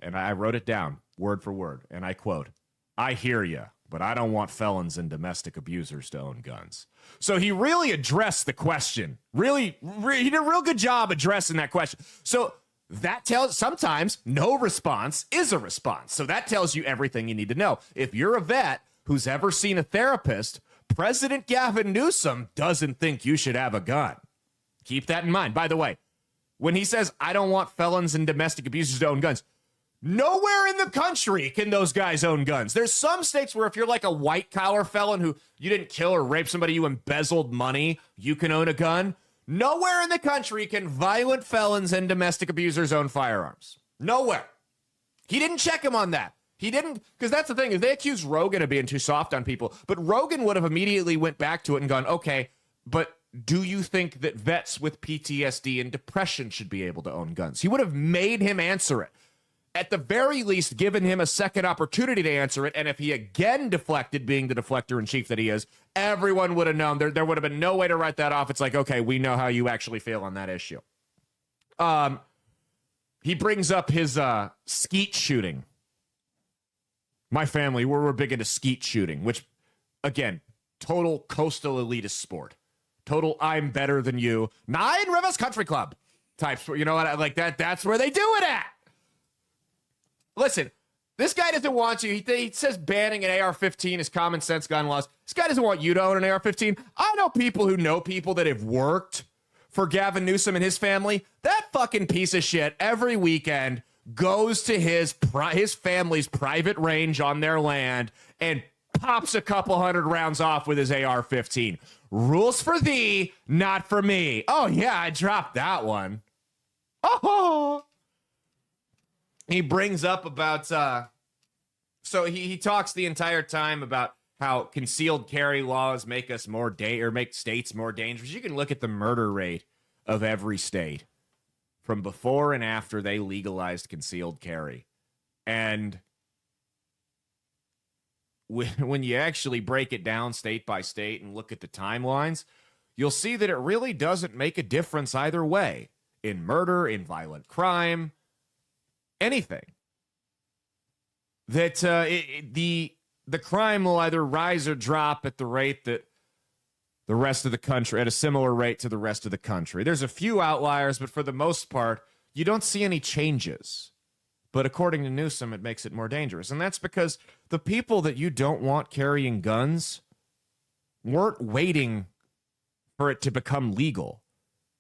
And I wrote it down word for word, and I quote, I hear you, but I don't want felons and domestic abusers to own guns. So he really addressed the question. Really, he did a real good job addressing that question. So that tells, sometimes no response is a response. So that tells you everything you need to know. If you're a vet who's ever seen a therapist, President Gavin Newsom doesn't think you should have a gun. Keep that in mind. By the way, when he says, I don't want felons and domestic abusers to own guns, nowhere in the country can those guys own guns. There's some states where if you're like a white-collar felon who you didn't kill or rape somebody, you embezzled money, you can own a gun. Nowhere in the country can violent felons and domestic abusers own firearms. Nowhere. He didn't check him on that. He didn't, because that's the thing, is they accuse Rogan of being too soft on people, but Rogan would have immediately went back to it and gone, okay, but do you think that vets with PTSD and depression should be able to own guns? He would have made him answer it. At the very least, given him a second opportunity to answer it, and if he again deflected, being the deflector in chief that he is, everyone would have known. There would have been no way to write that off. It's like, okay, we know how you actually feel on that issue. He brings up his skeet shooting. My family, we're big into skeet shooting, which, again, total coastal elitist sport. Total I'm better than you. 9 Rivers Country Club type sport. You know what? Like that. That's where they do it at. Listen, this guy doesn't want you. He says banning an AR-15 is common sense gun laws. This guy doesn't want you to own an AR-15. I know people who know people that have worked for Gavin Newsom and his family, that fucking piece of shit every weekend goes to his family's private range on their land and pops a couple hundred rounds off with his AR-15. Rules for thee, not for me. Oh, yeah, I dropped that one. Oh, he brings up about, so he talks the entire time about how concealed carry laws make us make states more dangerous. You can look at the murder rate of every state from before and after they legalized concealed carry. And when you actually break it down state by state and look at the timelines, you'll see that it really doesn't make a difference either way. In murder, in violent crime, anything. That the crime will either rise or drop at the rate that the rest of the country, at a similar rate to the rest of the country. There's a few outliers, but for the most part, you don't see any changes. But according to Newsom, it makes it more dangerous. And that's because the people that you don't want carrying guns weren't waiting for it to become legal.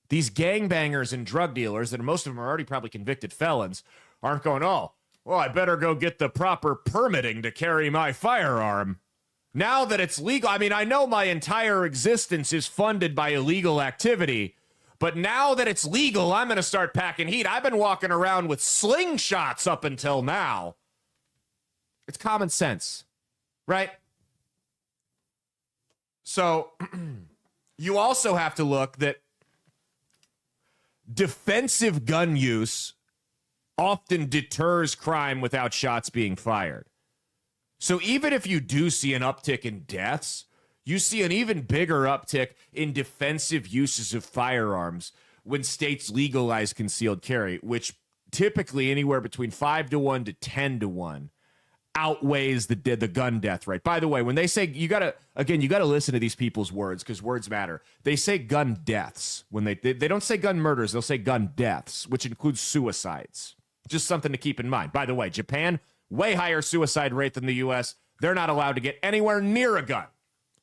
These gangbangers and drug dealers, that most of them are already probably convicted felons, aren't going, oh, well, I better go get the proper permitting to carry my firearm. Now that it's legal, I mean, I know my entire existence is funded by illegal activity, but now that it's legal, I'm going to start packing heat. I've been walking around with slingshots up until now. It's common sense, right? So you also have to look that defensive gun use often deters crime without shots being fired. So even if you do see an uptick in deaths, you see an even bigger uptick in defensive uses of firearms when states legalize concealed carry, which typically anywhere between 5-1 to 10-1 outweighs the gun death rate. By the way, when they say, you got to listen to these people's words because words matter. They say gun deaths. When they don't say gun murders, they'll say gun deaths, which includes suicides. Just something to keep in mind. By the way, Japan, way higher suicide rate than the U.S. They're not allowed to get anywhere near a gun.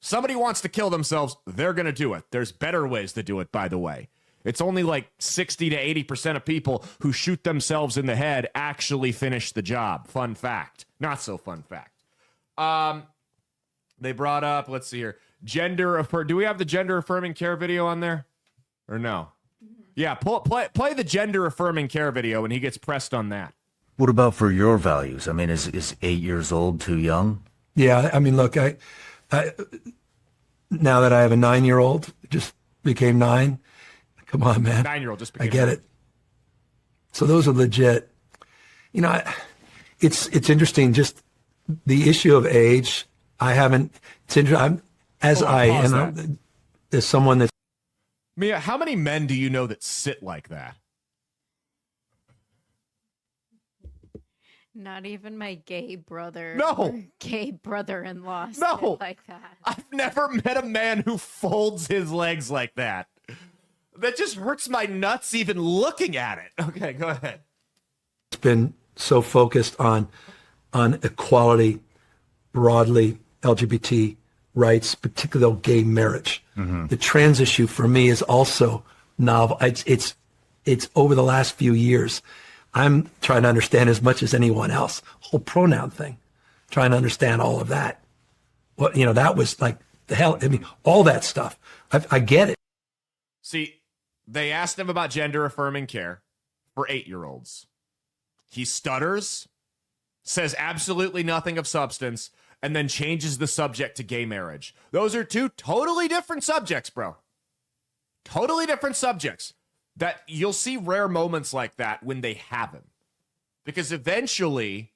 Somebody wants to kill themselves, they're going to do it. There's better ways to do it, by the way. It's only like 60 to 80% of people who shoot themselves in the head actually finish the job. Fun fact. Not so fun fact. They brought up, let's see here, do we have the gender affirming care video on there? Or no? Yeah, play the gender affirming care video and he gets pressed on that. What about for your values? I mean, is 8 years old too young? Yeah, I mean, look, I now that I have a 9-year-old, just became 9. Come on, man. 9-year-old just became I get 9. it. So those are legit. You know, it's interesting. Just the issue of age. I haven't. It's interesting. As someone that's. Mia, how many men do you know that sit like that? Not even my gay brother. No. Or gay brother-in-law. No. Sit like that. I've never met a man who folds his legs like that. That just hurts my nuts even looking at it. Okay, go ahead. It's been so focused on equality, broadly, LGBT rights, particularly gay marriage. Mm-hmm. The trans issue for me is also novel. It's over the last few years. I'm trying to understand as much as anyone else. Whole pronoun thing, trying to understand all of that. Well, you know, that was like the hell. I mean, all that stuff. I get it. See, they asked him about gender affirming care for 8-year-olds. He stutters, says absolutely nothing of substance, and then changes the subject to gay marriage. Those are two totally different subjects, bro. Totally different subjects. That you'll see rare moments like that when they have him. Because eventually,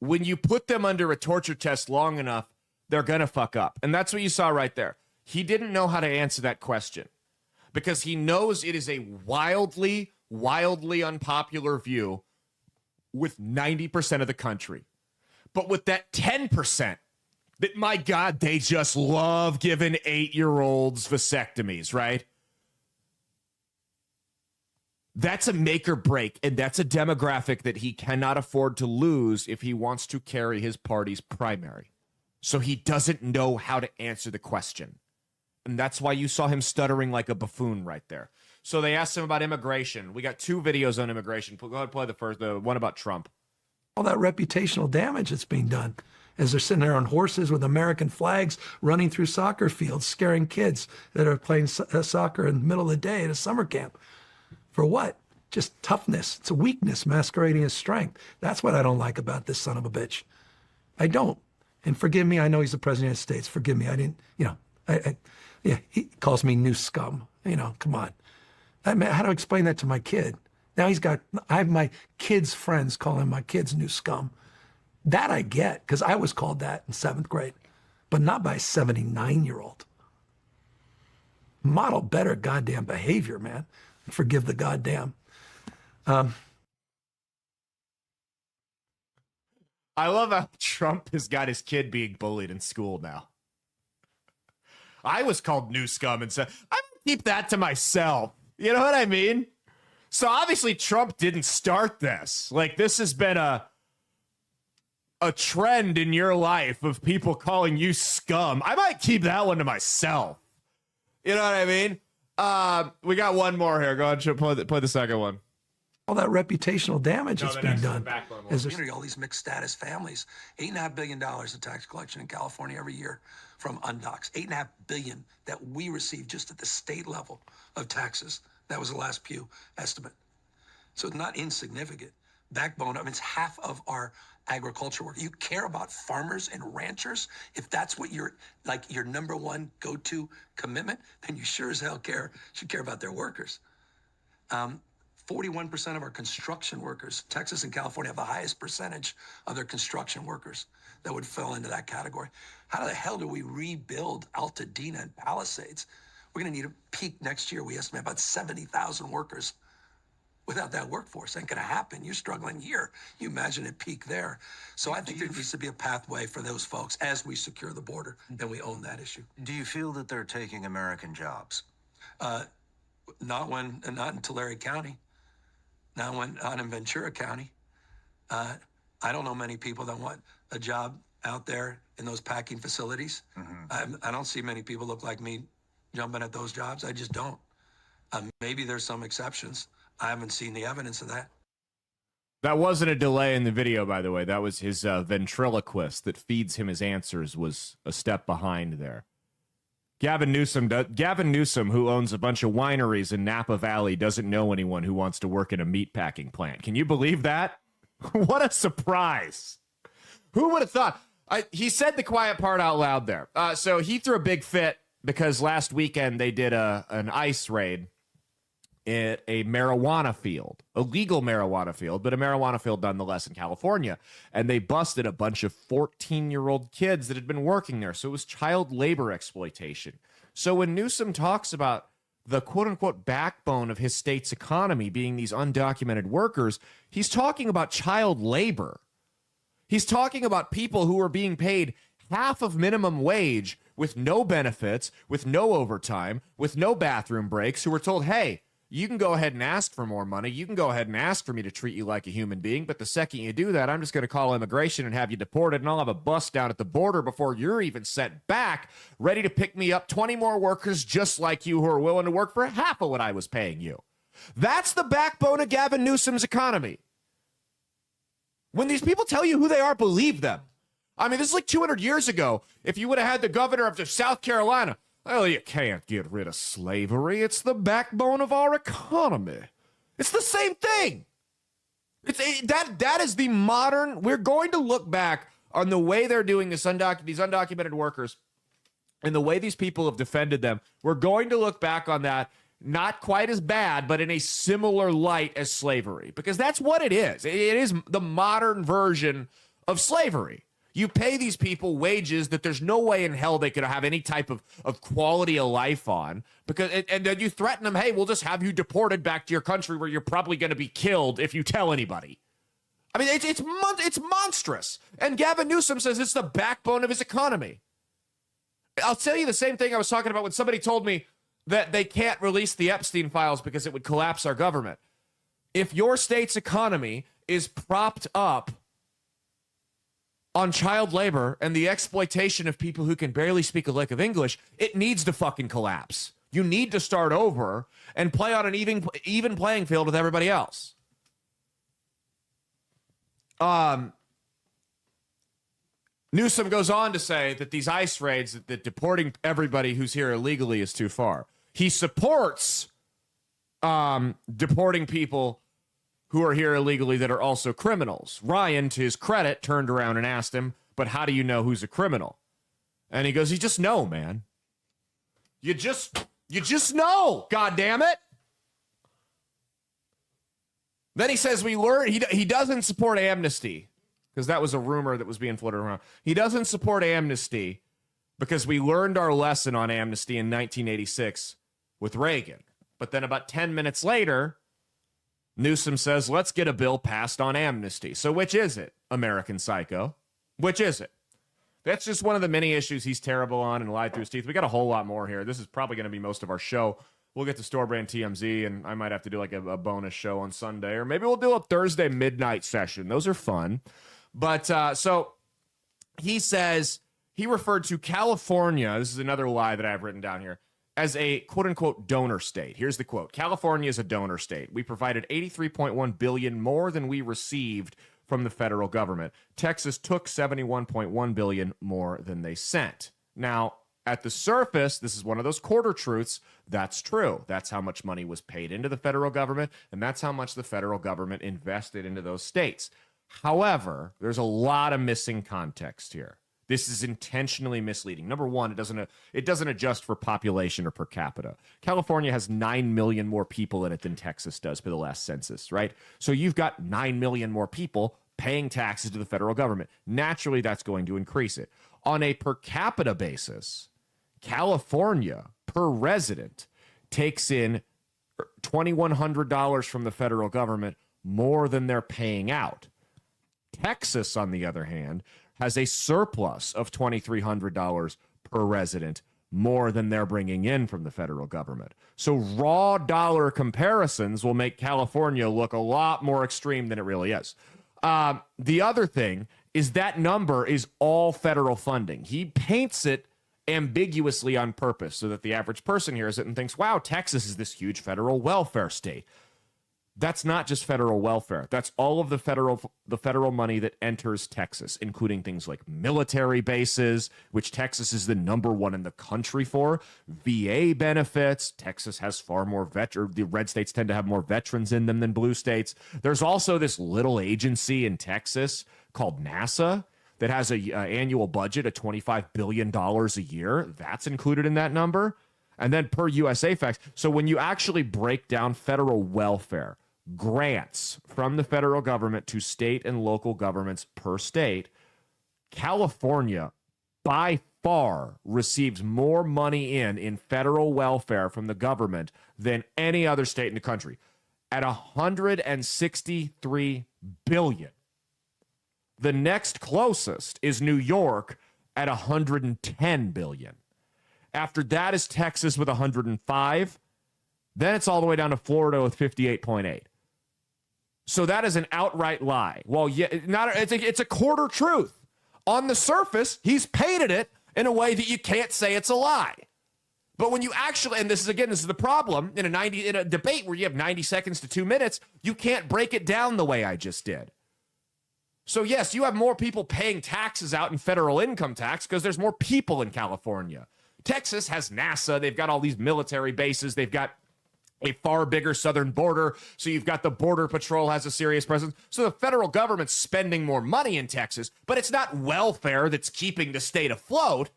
when you put them under a torture test long enough, they're going to fuck up. And that's what you saw right there. He didn't know how to answer that question because he knows it is a wildly, wildly unpopular view with 90% of the country. But with that 10%, that, my God, they just love giving 8-year-olds vasectomies, right? That's a make or break, and that's a demographic that he cannot afford to lose if he wants to carry his party's primary. So he doesn't know how to answer the question. And that's why you saw him stuttering like a buffoon right there. So they asked him about immigration. We got 2 videos on immigration. Go ahead and play the one about Trump. All that reputational damage that's being done as they're sitting there on horses with American flags running through soccer fields, scaring kids that are playing soccer in the middle of the day at a summer camp. For what? Just toughness. It's a weakness masquerading as strength. That's what I don't like about this son of a bitch. I don't. And forgive me, I know he's the president of the States. Forgive me, I didn't, yeah, he calls me new scum. Come on. I mean, how do I explain that to my kid? Now I have my kids' friends calling my kids new scum. That I get, because I was called that in 7th grade, but not by a 79-year-old. Model better goddamn behavior, man. Forgive the goddamn. I love how Trump has got his kid being bullied in school now. I was called new scum and said, I'm going to keep that to myself. You know what I mean? So obviously Trump didn't start this. Like, this has been a trend in your life of people calling you scum. I might keep that one to myself. You know what I mean? We got one more here. Go ahead and play the second one. All that reputational damage that's being done. As all these mixed status families, $8.5 billion of tax collection in California every year from undocs. $8.5 billion that we receive just at the state level of taxes. That was the last Pew estimate. So it's not insignificant. Backbone, it's half of our agriculture work. You care about farmers and ranchers? If that's what your number one go-to commitment, then you sure as hell should care about their workers. 41% of our construction workers, Texas and California have the highest percentage of their construction workers that would fall into that category. How the hell do we rebuild Altadena and Palisades? We're going to need a peak next year. We estimate about 70,000 workers. Without that workforce, ain't going to happen. You're struggling here. You imagine a peak there. So I think there needs to be a pathway for those folks as we secure the border, and we own that issue. Do you feel that they're taking American jobs? Not in Tulare County. Not in Ventura County. I don't know many people that want a job out there in those packing facilities. Mm-hmm. I don't see many people look like me jumping at those jobs. I just don't. Maybe there's some exceptions. I haven't seen the evidence of that. That wasn't a delay in the video, by the way. That was his ventriloquist that feeds him his answers was a step behind there. Gavin Newsom, who owns a bunch of wineries in Napa Valley, doesn't know anyone who wants to work in a meatpacking plant. Can you believe that? What a surprise. Who would have thought? He said the quiet part out loud there. So he threw a big fit because last weekend they did an ICE raid at a marijuana field, a legal marijuana field, but a marijuana field nonetheless in California. And they busted a bunch of 14-year-old kids that had been working there. So it was child labor exploitation. So when Newsom talks about the quote-unquote backbone of his state's economy being these undocumented workers, he's talking about child labor. He's talking about people who are being paid half of minimum wage with no benefits, with no overtime, with no bathroom breaks, who were told, hey, you can go ahead and ask for more money. You can go ahead and ask for me to treat you like a human being. But the second you do that, I'm just going to call immigration and have you deported. And I'll have a bus down at the border before you're even sent back, ready to pick me up 20 more workers just like you who are willing to work for half of what I was paying you. That's the backbone of Gavin Newsom's economy. When these people tell you who they are, believe them. I mean, this is like 200 years ago. If you would have had the governor of South Carolina, well, you can't get rid of slavery. It's the backbone of our economy. It's the same thing. That is the modern. We're going to look back on the way they're doing these undocumented workers and the way these people have defended them. We're going to look back on that not quite as bad, but in a similar light as slavery, because that's what it is. It is the modern version of slavery. You pay these people wages that there's no way in hell they could have any type of quality of life on, and then you threaten them, hey, we'll just have you deported back to your country where you're probably going to be killed if you tell anybody. I mean, it's monstrous. And Gavin Newsom says it's the backbone of his economy. I'll tell you the same thing I was talking about when somebody told me that they can't release the Epstein files because it would collapse our government. If your state's economy is propped up on child labor and the exploitation of people who can barely speak a lick of English, it needs to fucking collapse. You need to start over and play on an even playing field with everybody else. Newsom goes on to say that these ICE raids, that deporting everybody who's here illegally is too far. He supports deporting people who are here illegally that are also criminals. Ryan, to his credit, turned around and asked him, but how do you know who's a criminal? And he goes, you just know, man. You just know, God damn it. Then he says he doesn't support amnesty, because that was a rumor that was being floated around. He doesn't support amnesty because we learned our lesson on amnesty in 1986 with Reagan. But then about 10 minutes later, Newsom says, let's get a bill passed on amnesty. So which is it, American psycho? Which is it? That's just one of the many issues he's terrible on and lied through his teeth. We got a whole lot more here. This is probably going to be most of our show. We'll get to store brand TMZ, and I might have to do like a bonus show on Sunday, or maybe we'll do a Thursday midnight session. Those are fun. But so he says he referred to California, this is another lie that I've written down here, as a quote-unquote donor state. Here's the quote. California is a donor state. We provided $83.1 billion more than we received from the federal government. Texas took $71.1 billion more than they sent. Now, at the surface, this is one of those quarter truths. That's true. That's how much money was paid into the federal government, and that's how much the federal government invested into those states. However, there's a lot of missing context here. This is intentionally misleading. Number one, it doesn't adjust for population or per capita. California has 9 million more people in it than Texas does for the last census, right? So you've got 9 million more people paying taxes to the federal government. Naturally, that's going to increase it. On a per capita basis, California, per resident, takes in $2,100 from the federal government more than they're paying out. Texas, on the other hand, has a surplus of $2,300 per resident, more than they're bringing in from the federal government. So raw dollar comparisons will make California look a lot more extreme than it really is. The other thing is that number is all federal funding. He paints it ambiguously on purpose so that the average person hears it and thinks, wow, Texas is this huge federal welfare state. That's not just federal welfare. That's all of the federal money that enters Texas, including things like military bases, which Texas is the number one in the country for. VA benefits. Texas has far more the red states tend to have more veterans in them than blue states. There's also this little agency in Texas called NASA that has a annual budget of $25 billion a year. That's included in that number. And then per USA Facts. So when you actually break down federal welfare, grants from the federal government to state and local governments per state, California by far receives more money in federal welfare from the government than any other state in the country at $163 billion. The next closest is New York at $110 billion. After that is Texas with 105. Then it's all the way down to Florida with 58.8. So that is an outright lie. Well, yeah, it's a quarter truth. On the surface, he's painted it in a way that you can't say it's a lie. But when you actually, and this is the problem in a debate where you have 90 seconds to 2 minutes, you can't break it down the way I just did. So yes, you have more people paying taxes out in federal income tax because there's more people in California. Texas has NASA. They've got all these military bases. They've got a far bigger southern border. So you've got the Border Patrol has a serious presence. So the federal government's spending more money in Texas, but it's not welfare that's keeping the state afloat.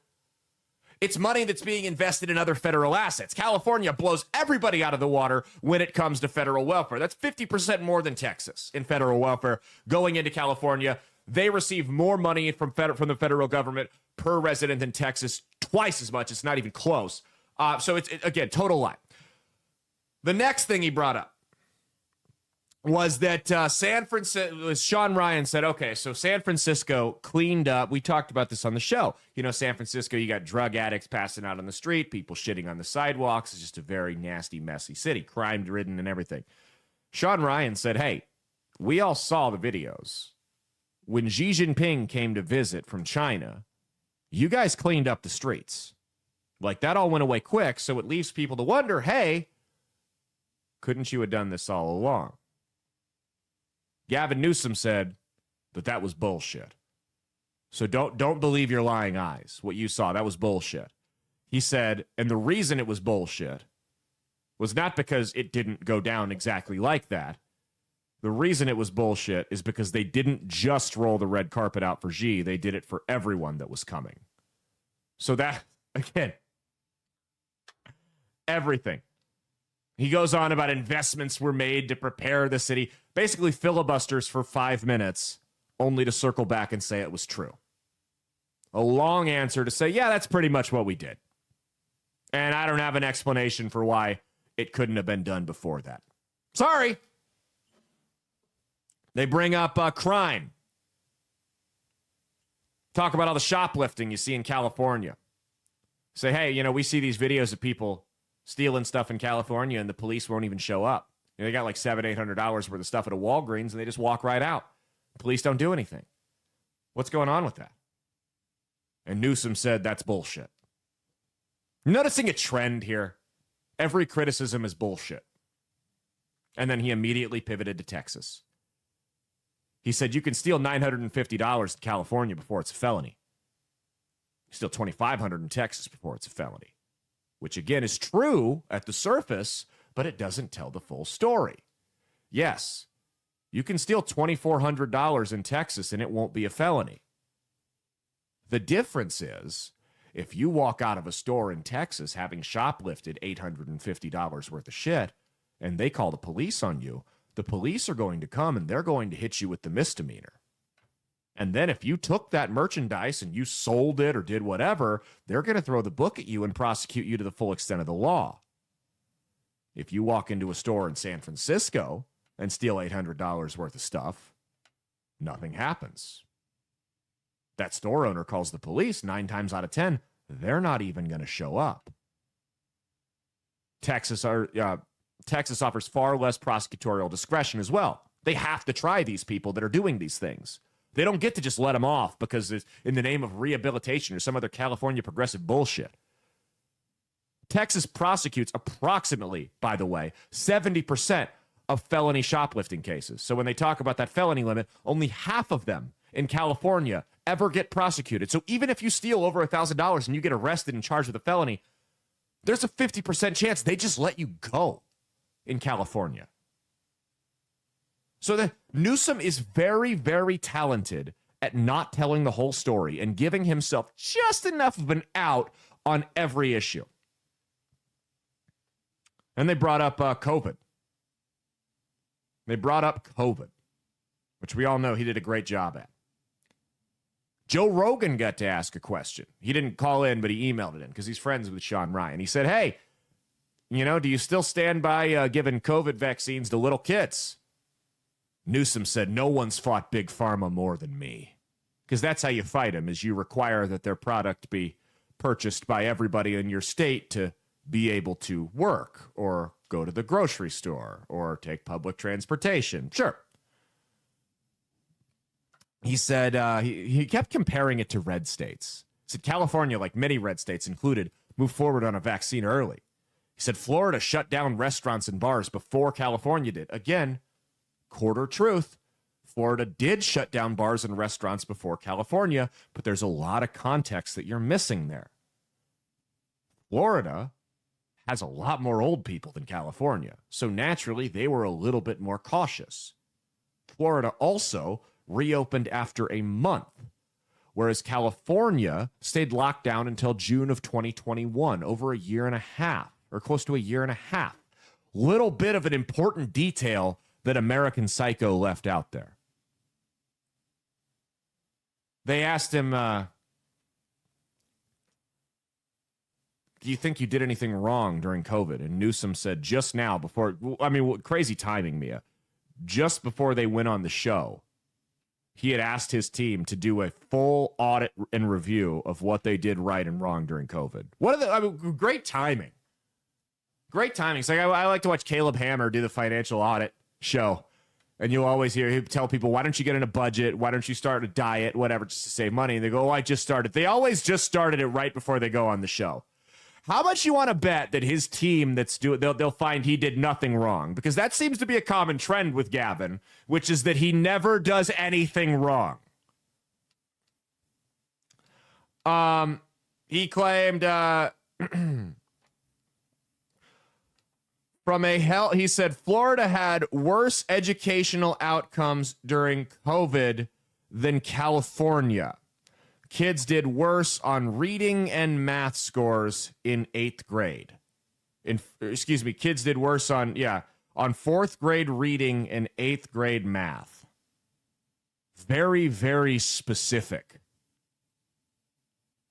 It's money that's being invested in other federal assets. California blows everybody out of the water when it comes to federal welfare. That's 50% more than Texas in federal welfare going into California. They receive more money from the federal government per resident than Texas, twice as much. It's not even close. So it's, again, total lie. The next thing he brought up was that San Francisco, Sean Ryan said, okay, so San Francisco cleaned up. We talked about this on the show. You know, San Francisco, you got drug addicts passing out on the street, people shitting on the sidewalks. It's just a very nasty, messy city, crime-ridden and everything. Sean Ryan said, hey, we all saw the videos. when Xi Jinping came to visit from China, you guys cleaned up the streets. Like, that all went away quick, so it leaves people to wonder, hey, couldn't you have done this all along? Gavin Newsom said that was bullshit. So don't believe your lying eyes. What you saw, that was bullshit. He said, and the reason it was bullshit was not because it didn't go down exactly like that. The reason it was bullshit is because they didn't just roll the red carpet out for Xi. They did it for everyone that was coming. So that, again, everything. He goes on about investments were made to prepare the city. Basically filibusters for 5 minutes, only to circle back and say it was true. A long answer to say, yeah, that's pretty much what we did. And I don't have an explanation for why it couldn't have been done before that. Sorry. They bring up crime. Talk about all the shoplifting you see in California. Say, hey, we see these videos of people stealing stuff in California and the police won't even show up. They got like $700-800 worth of stuff at a Walgreens and they just walk right out. Police don't do anything. What's going on with that? And Newsom said that's bullshit. Noticing a trend here. Every criticism is bullshit. And then he immediately pivoted to Texas. He said you can steal $950 in California before it's a felony. Steal $2,500 in Texas before it's a felony. Which again is true at the surface, but it doesn't tell the full story. Yes, you can steal $2,400 in Texas and it won't be a felony. The difference is, if you walk out of a store in Texas having shoplifted $850 worth of shit, and they call the police on you, the police are going to come and they're going to hit you with the misdemeanor. And then if you took that merchandise and you sold it or did whatever, they're going to throw the book at you and prosecute you to the full extent of the law. If you walk into a store in San Francisco and steal $800 worth of stuff, nothing happens. That store owner calls the police 9 times out of 10. They're not even going to show up. Texas offers far less prosecutorial discretion as well. They have to try these people that are doing these things. They don't get to just let them off because it's in the name of rehabilitation or some other California progressive bullshit. Texas prosecutes approximately, by the way, 70% of felony shoplifting cases. So when they talk about that felony limit, only half of them in California ever get prosecuted. So even if you steal over $1,000 and you get arrested and charged with a felony, there's a 50% chance they just let you go in California. So the Newsom is very, very talented at not telling the whole story and giving himself just enough of an out on every issue. And they brought up COVID. They brought up COVID, which we all know he did a great job at. Joe Rogan got to ask a question. He didn't call in, but he emailed it in because he's friends with Sean Ryan. He said, hey, do you still stand by giving COVID vaccines to little kids? Newsom said, no one's fought Big Pharma more than me. Because that's how you fight them, is you require that their product be purchased by everybody in your state to be able to work or go to the grocery store or take public transportation. Sure. He said he kept comparing it to red states. He said California, like many red states included, moved forward on a vaccine early. He said Florida shut down restaurants and bars before California did. Again, quarter truth. Florida did shut down bars and restaurants before California, but there's a lot of context that you're missing there. Florida has a lot more old people than California, so naturally they were a little bit more cautious. Florida also reopened after a month, whereas California stayed locked down until June of 2021, over a year and a half, or close to a year and a half. Little bit of an important detail that American Psycho left out there. They asked him, do you think you did anything wrong during COVID? And Newsom said just now crazy timing, Mia. Just before they went on the show, he had asked his team to do a full audit and review of what they did right and wrong during COVID. Great timing. Great timing. It's like I like to watch Caleb Hammer do the financial audit show. And you'll always hear him tell people, why don't you get in a budget? Why don't you start a diet? Whatever, just to save money. And they go, oh, I just started. They always just started it right before they go on the show. How much you want to bet that his team they'll find he did nothing wrong? Because that seems to be a common trend with Gavin, which is that he never does anything wrong. He claimed he said Florida had worse educational outcomes during COVID than California. Kids did worse on reading and math scores in 8th grade. Kids did worse on 4th grade reading and 8th grade math. Very, very specific.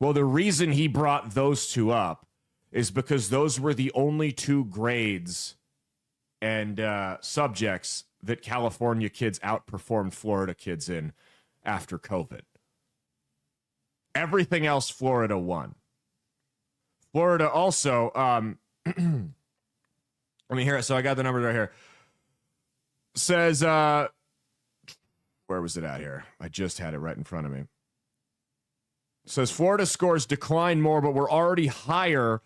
Well, the reason he brought those two up is because those were the only 2 grades and subjects that California kids outperformed Florida kids in after COVID. Everything else, Florida won. Florida also, let me hear it. So I got the numbers right here. Says, where was it at here? I just had it right in front of me. Says Florida scores declined more, but were already higher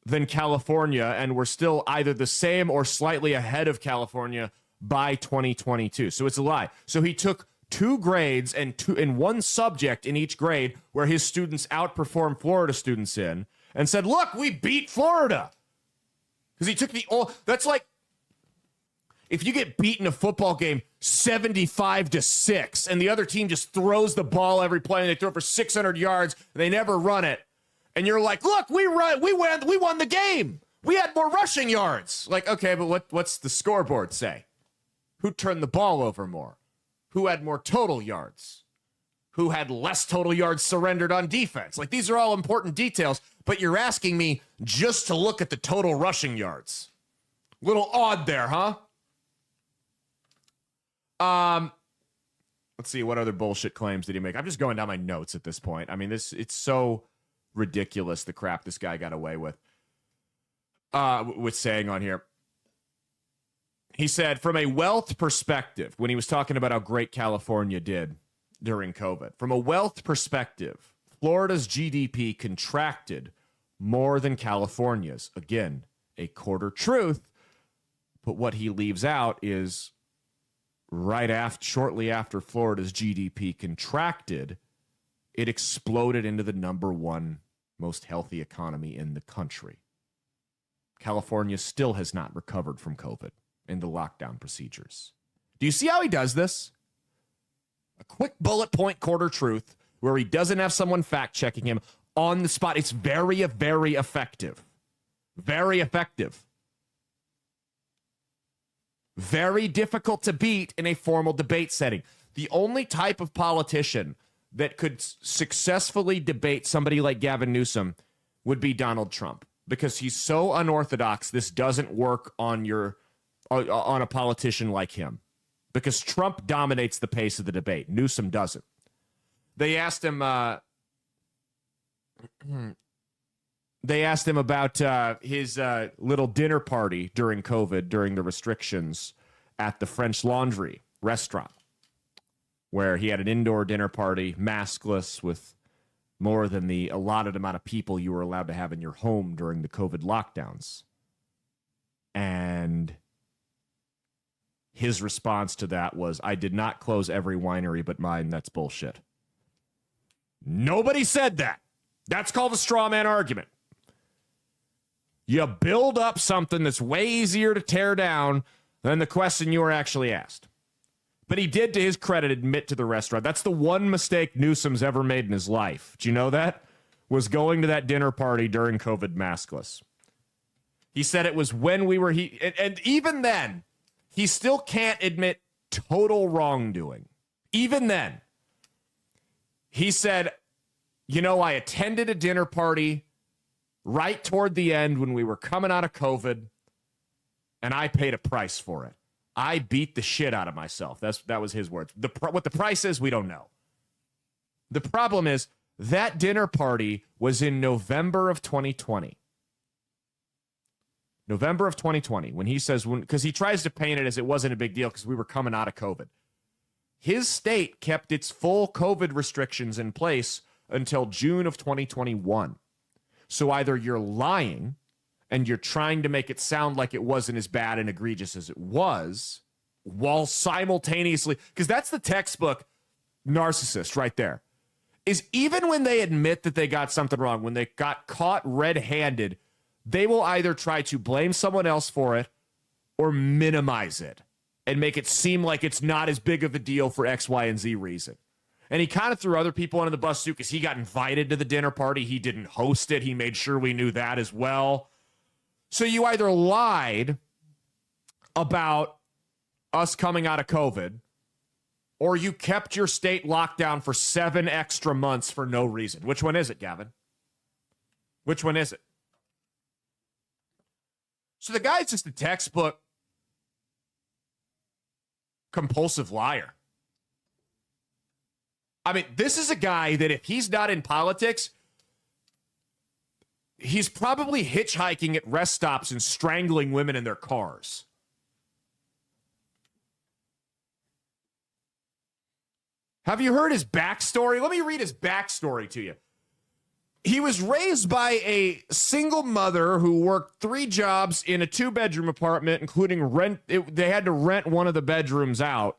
than California, and we're still either the same or slightly ahead of California by 2022. So it's a lie. So he took 2 grades and one subject in each grade where his students outperformed Florida students in, and said, look, we beat Florida. Because he took that's like if you get beaten a football game 75-6 and the other team just throws the ball every play and they throw it for 600 yards and they never run it. And you're like, look, we won the game. We had more rushing yards. Like, okay, but what's the scoreboard say? Who turned the ball over more? Who had more total yards? Who had less total yards surrendered on defense? Like, these are all important details, but you're asking me just to look at the total rushing yards. Little odd there, huh? Let's see, what other bullshit claims did he make? I'm just going down my notes at this point. I mean, it's so ridiculous, the crap this guy got away with saying on here. He said, from a wealth perspective, when he was talking about how great California did during COVID, from a wealth perspective, Florida's GDP contracted more than California's. Again, a quarter truth, but what he leaves out is shortly after Florida's GDP contracted, it exploded into the number 1 most healthy economy in the country. California still has not recovered from COVID and the lockdown procedures. Do you see how he does this? A quick bullet point quarter truth where he doesn't have someone fact checking him on the spot. It's very, very effective. Very effective. Very difficult to beat in a formal debate setting. The only type of politician that could successfully debate somebody like Gavin Newsom would be Donald Trump, because he's so unorthodox. This doesn't work on a politician like him, because Trump dominates the pace of the debate. Newsom doesn't. They asked him about his little dinner party during COVID, during the restrictions at the French Laundry restaurant, where he had an indoor dinner party, maskless, with more than the allotted amount of people you were allowed to have in your home during the COVID lockdowns. And his response to that was, I did not close every winery but mine. That's bullshit. Nobody said that. That's called a straw man argument. You build up something that's way easier to tear down than the question you were actually asked. But he did, to his credit, admit to the restaurant. That's the one mistake Newsom's ever made in his life. Do you know that? Was going to that dinner party during COVID maskless. He said it was when we were... And even then, he still can't admit total wrongdoing. Even then. He said, I attended a dinner party right toward the end when we were coming out of COVID, and I paid a price for it. I beat the shit out of myself. That was his words. What the price is, we don't know. The problem is that dinner party was in November of 2020. November of 2020, when he says, because he tries to paint it as it wasn't a big deal because we were coming out of COVID. His state kept its full COVID restrictions in place until June of 2021. So either you're lying and you're trying to make it sound like it wasn't as bad and egregious as it was, while simultaneously, because that's the textbook narcissist right there, is even when they admit that they got something wrong, when they got caught red-handed, they will either try to blame someone else for it or minimize it and make it seem like it's not as big of a deal for X, Y, and Z reason. And he kind of threw other people under the bus too, because he got invited to the dinner party. He didn't host it. He made sure we knew that as well. So you either lied about us coming out of COVID, or you kept your state locked down for 7 extra months for no reason. Which one is it, Gavin? Which one is it? So the guy's just a textbook compulsive liar. I mean, this is a guy that if he's not in politics, he's probably hitchhiking at rest stops and strangling women in their cars. Have you heard his backstory? Let me read his backstory to you. He was raised by a single mother who worked 3 jobs in a 2-bedroom apartment, including rent. They had to rent one of the bedrooms out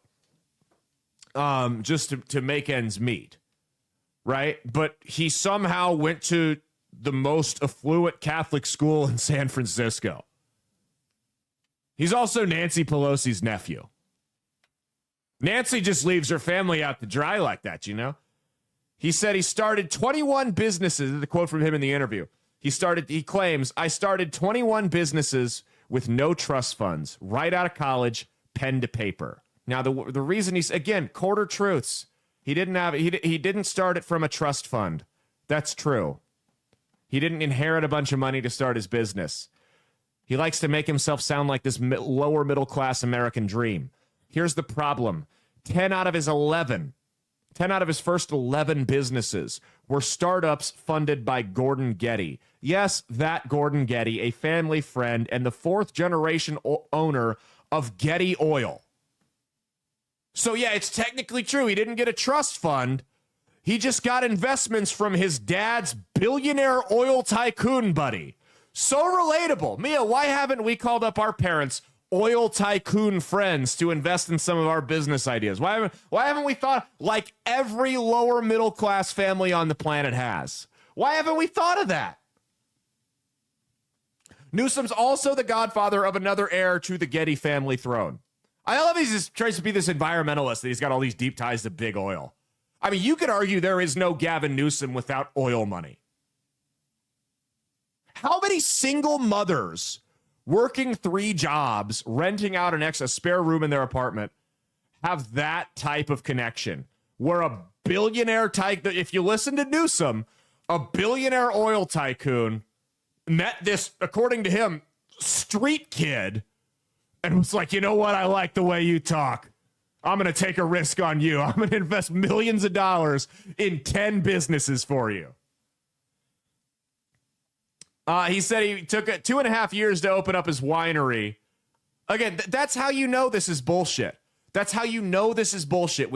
just to make ends meet, right? But he somehow went to the most affluent Catholic school in San Francisco. He's also Nancy Pelosi's nephew. Nancy just leaves her family out to dry like that, you know? He said he started 21 businesses. This is the quote from him in the interview. He claims, I started 21 businesses with no trust funds, right out of college, pen to paper. Now, the reason he's, again, quarter truths. He didn't start it from a trust fund. That's true. He didn't inherit a bunch of money to start his business. He likes to make himself sound like this lower middle class American dream. Here's the problem. 10 out of his first 11 businesses were startups funded by Gordon Getty. Yes, that Gordon Getty, a family friend and the 4th generation owner of Getty Oil. So yeah, it's technically true. He didn't get a trust fund. He just got investments from his dad's billionaire oil tycoon buddy. So relatable. Mia, why haven't we called up our parents' oil tycoon friends to invest in some of our business ideas? Why haven't we thought like every lower middle class family on the planet has? Why haven't we thought of that? Newsom's also the godfather of another heir to the Getty family throne. I love he just tries to be this environmentalist that he's got all these deep ties to big oil. I mean, you could argue there is no Gavin Newsom without oil money. How many single mothers working 3 jobs, renting out a spare room in their apartment, have that type of connection? Where a billionaire tycoon, if you listen to Newsom, a billionaire oil tycoon met this, according to him, street kid and was like, you know what? I like the way you talk. I'm going to take a risk on you. I'm going to invest millions of dollars in 10 businesses for you. He said he took 2.5 years to open up his winery. Again, that's how you know this is bullshit. That's how you know this is bullshit.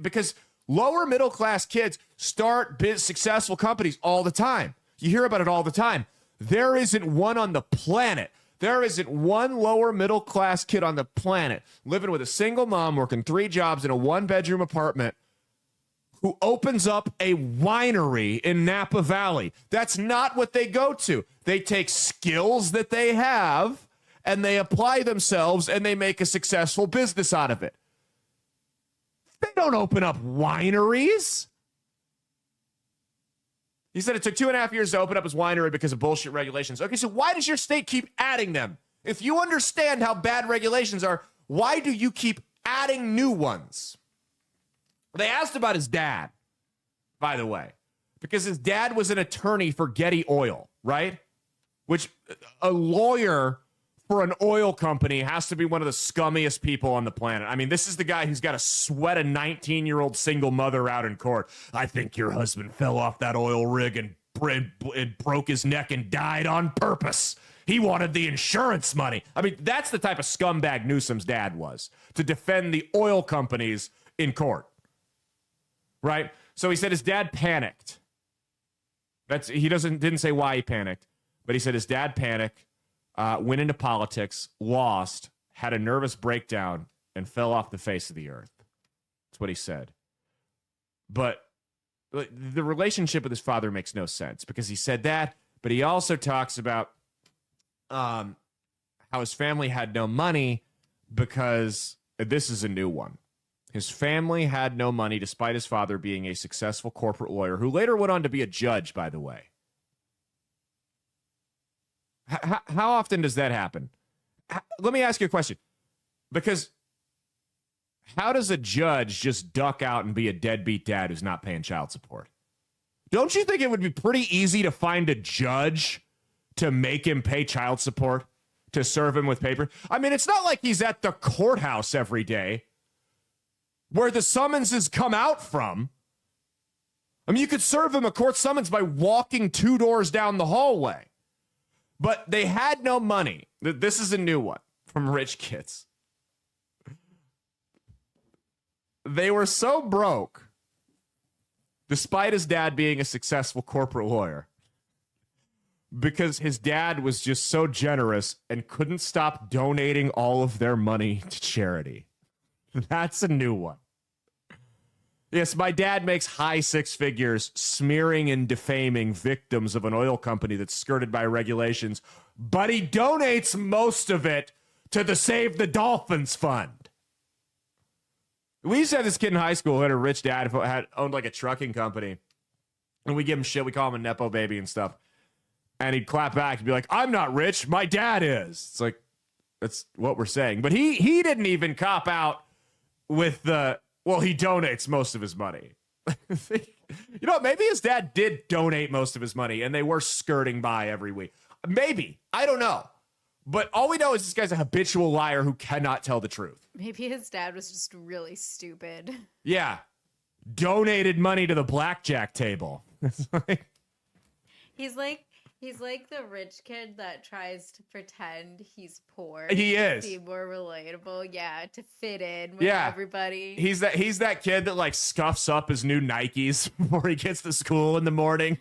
Because lower middle class kids start successful companies all the time. You hear about it all the time. There isn't one on the planet. There isn't one lower middle class kid on the planet living with a single mom working 3 jobs in a 1-bedroom apartment who opens up a winery in Napa Valley. That's not what they go to. They take skills that they have and they apply themselves and they make a successful business out of it. They don't open up wineries. He said it took 2.5 years to open up his winery because of bullshit regulations. Okay, so why does your state keep adding them? If you understand how bad regulations are, why do you keep adding new ones? They asked about his dad, by the way, because his dad was an attorney for Getty Oil, right? Which a lawyer for an oil company has to be one of the scummiest people on the planet. I mean, this is the guy who's got to sweat a 19-year-old single mother out in court. I think your husband fell off that oil rig and broke his neck and died on purpose. He wanted the insurance money. I mean, that's the type of scumbag Newsom's dad was, to defend the oil companies in court. Right? So he said his dad panicked. He didn't say why he panicked, but he said his dad panicked, went into politics, lost, had a nervous breakdown, and fell off the face of the earth. That's what he said. But the relationship with his father makes no sense because he said that, but he also talks about how his family had no money because this is a new one. His family had no money despite his father being a successful corporate lawyer who later went on to be a judge, by the way. How often does that happen? Let me ask you a question. Because how does a judge just duck out and be a deadbeat dad who's not paying child support? Don't you think it would be pretty easy to find a judge to make him pay child support, to serve him with paper? I mean, it's not like he's at the courthouse every day where the summonses come out from. I mean, you could serve him a court summons by walking 2 doors down the hallway. But they had no money. This is a new one from rich kids. They were so broke, despite his dad being a successful corporate lawyer, because his dad was just so generous and couldn't stop donating all of their money to charity. That's a new one. Yes, my dad makes high six figures smearing and defaming victims of an oil company that's skirted by regulations, but he donates most of it to the Save the Dolphins Fund. We used to have this kid in high school who had a rich dad who owned like a trucking company, and we give him shit. We call him a Nepo baby and stuff. And he'd clap back and be like, I'm not rich, my dad is. It's like, that's what we're saying. But he didn't even cop out with the, well, he donates most of his money. You know, maybe his dad did donate most of his money and they were skirting by every week. Maybe. I don't know. But all we know is this guy's a habitual liar who cannot tell the truth. Maybe his dad was just really stupid. Yeah. Donated money to the blackjack table. He's like the rich kid that tries to pretend he's poor. He is. To be more relatable, yeah, to fit in with everybody. He's that kid that like scuffs up his new Nikes before he gets to school in the morning.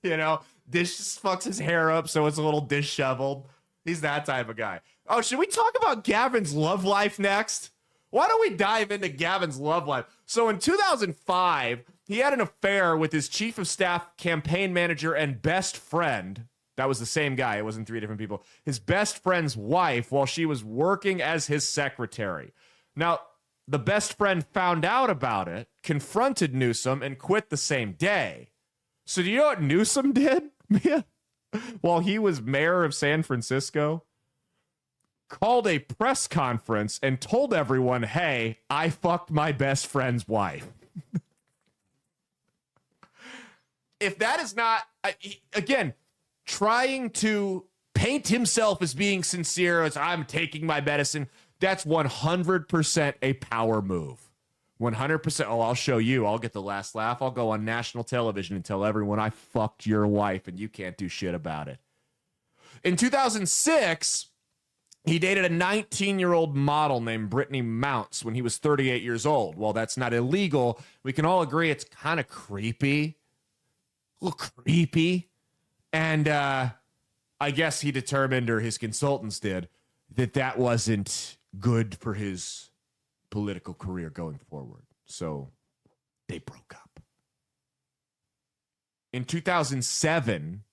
You know, just fucks his hair up so it's a little disheveled. He's that type of guy. Oh, should we talk about Gavin's love life next? Why don't we dive into Gavin's love life? So in 2005, he had an affair with his chief of staff, campaign manager, and best friend. That was the same guy. It wasn't 3 different people. His best friend's wife while she was working as his secretary. Now, the best friend found out about it, confronted Newsom, and quit the same day. So do you know what Newsom did, Mia? While he was mayor of San Francisco? Called a press conference and told everyone, hey, I fucked my best friend's wife. If that is not, again, trying to paint himself as being sincere, as I'm taking my medicine, that's 100% a power move. 100%. Oh, I'll show you. I'll get the last laugh. I'll go on national television and tell everyone I fucked your wife and you can't do shit about it. In 2006, he dated a 19-year-old model named Brittany Mounts when he was 38 years old. Well, that's not illegal. We can all agree it's kind of creepy. A little creepy. And I guess he determined, or his consultants did, that wasn't good for his political career going forward. So they broke up. In 2007,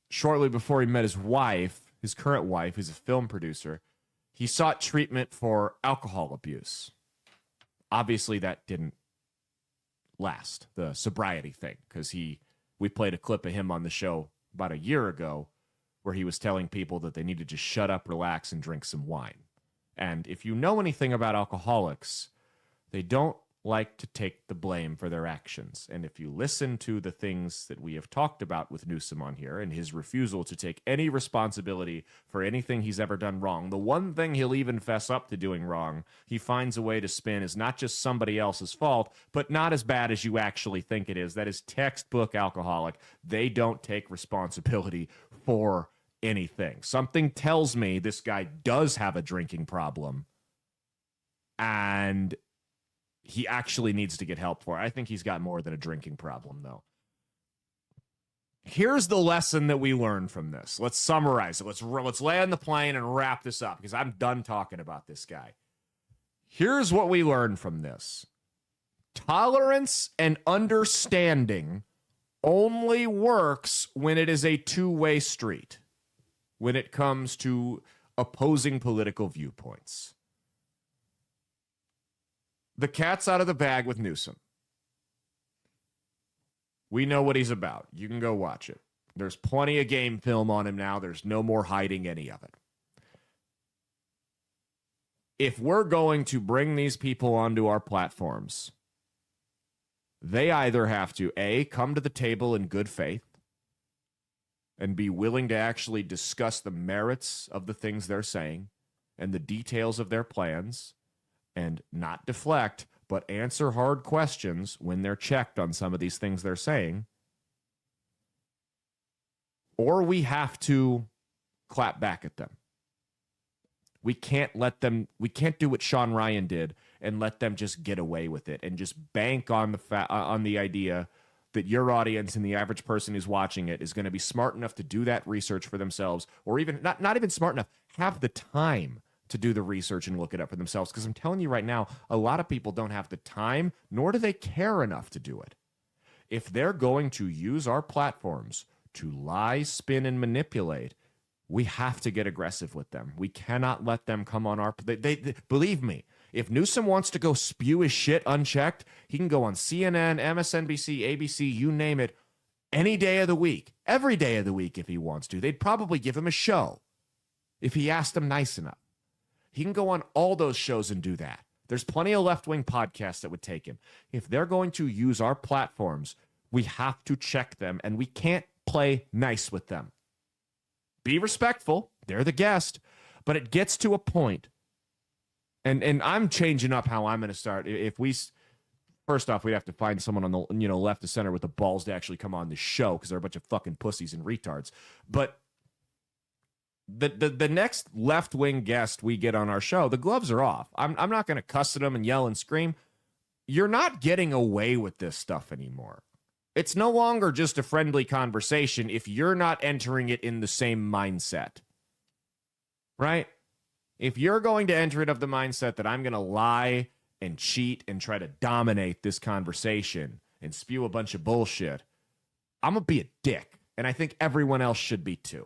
shortly before he met his wife, his current wife, who's a film producer, he sought treatment for alcohol abuse. Obviously, that didn't last, the sobriety thing, because we played a clip of him on the show about a year ago where he was telling people that they need to just shut up, relax, and drink some wine. And if you know anything about alcoholics, they don't like to take the blame for their actions. And if you listen to the things that we have talked about with Newsom on here and his refusal to take any responsibility for anything he's ever done wrong, the one thing he'll even fess up to doing wrong, he finds a way to spin is not just somebody else's fault, but not as bad as you actually think it is. That is textbook alcoholic. They don't take responsibility for anything. Something tells me this guy does have a drinking problem, and he actually needs to get help for it. I think he's got more than a drinking problem, though. Here's the lesson that we learned from this. Let's summarize it. Let's land the plane and wrap this up, because I'm done talking about this guy. Here's what we learned from this. Tolerance and understanding only works when it is a two-way street, when it comes to opposing political viewpoints. The cat's out of the bag with Newsom. We know what he's about. You can go watch it. There's plenty of game film on him now. There's no more hiding any of it. If we're going to bring these people onto our platforms, they either have to, A, come to the table in good faith and be willing to actually discuss the merits of the things they're saying and the details of their plans, and not deflect, but answer hard questions when they're checked on some of these things they're saying. Or we have to clap back at them. We can't do what Sean Ryan did and let them just get away with it and just bank on the idea that your audience and the average person who's watching it is going to be smart enough to do that research for themselves, or even not even smart enough, have the time to do the research and look it up for themselves. Because I'm telling you right now, a lot of people don't have the time, nor do they care enough to do it. If they're going to use our platforms to lie, spin, and manipulate, we have to get aggressive with them. We cannot let them come on our... They believe me, if Newsom wants to go spew his shit unchecked, he can go on CNN, MSNBC, ABC, you name it, any day of the week, every day of the week if he wants to. They'd probably give him a show if he asked them nice enough. He can go on all those shows and do that. There's plenty of left-wing podcasts that would take him. If they're going to use our platforms, we have to check them, and we can't play nice with them. Be respectful. They're the guest. But it gets to a point, and I'm changing up how I'm going to start. First off, we'd have to find someone on the left of center with the balls to actually come on the show, because they're a bunch of fucking pussies and retards. But the next left-wing guest we get on our show, the gloves are off. I'm not going to cuss at them and yell and scream. You're not getting away with this stuff anymore. It's no longer just a friendly conversation if you're not entering it in the same mindset. Right? If you're going to enter it of the mindset that I'm going to lie and cheat and try to dominate this conversation and spew a bunch of bullshit, I'm going to be a dick. And I think everyone else should be too.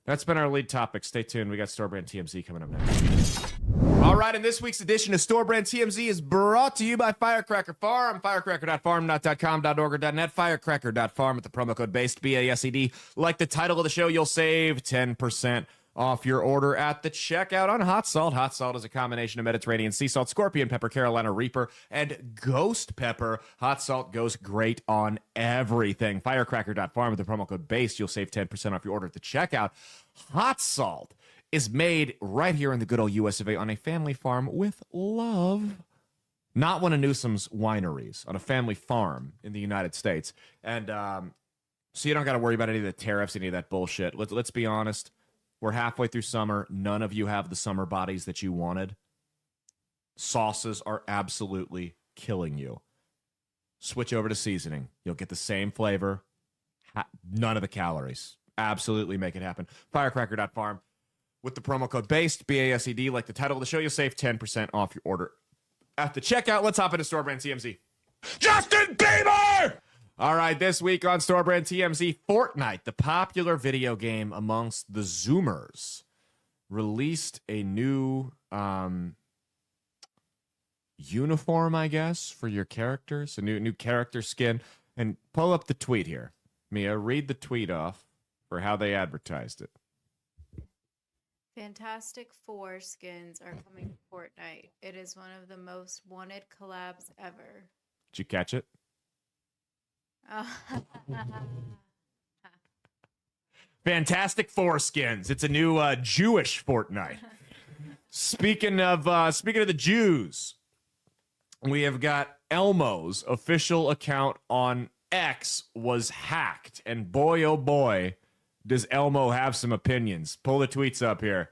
That's been our lead topic. Stay tuned. We got Store Brand TMZ coming up next. All right, and this week's edition of Store Brand TMZ is brought to you by Firecracker Farm. Firecracker.farm, not .com, .org, or .net. Firecracker.farm with the promo code BASED, B-A-S-E-D. Like the title of the show, you'll save 10% off your order at the checkout on hot salt. Hot salt is a combination of Mediterranean sea salt, scorpion pepper, Carolina Reaper, and ghost pepper. Hot salt goes great on everything. Firecracker.farm with the promo code BASED. You'll save 10% off your order at the checkout. Hot salt is made right here in the good old US of A on a family farm with love. Not one of Newsom's wineries, on a family farm in the United States. And so you don't got to worry about any of the tariffs, any of that bullshit. Let's be honest. We're halfway through summer. None of you have the summer bodies that you wanted. Sauces are absolutely killing you. Switch over to seasoning. You'll get the same flavor. None of the calories. Absolutely make it happen. Firecracker.farm. With the promo code BASED, B-A-S-E-D, like the title of the show, you'll save 10% off your order at the checkout. Let's hop into Store Brand TMZ. Justin Bieber! All right, this week on Store Brand TMZ, Fortnite, the popular video game amongst the Zoomers, released a new uniform, I guess, for your characters, a new character skin. And pull up the tweet here. Mia, read the tweet off for how they advertised it. Fantastic Four skins are coming to Fortnite. It is one of the most wanted collabs ever. Did you catch it? Fantastic Four skins. It's a new Jewish Fortnite. Speaking of the Jews, we have got Elmo's official account on X was hacked, and boy, oh boy, does Elmo have some opinions. Pull the tweets up here.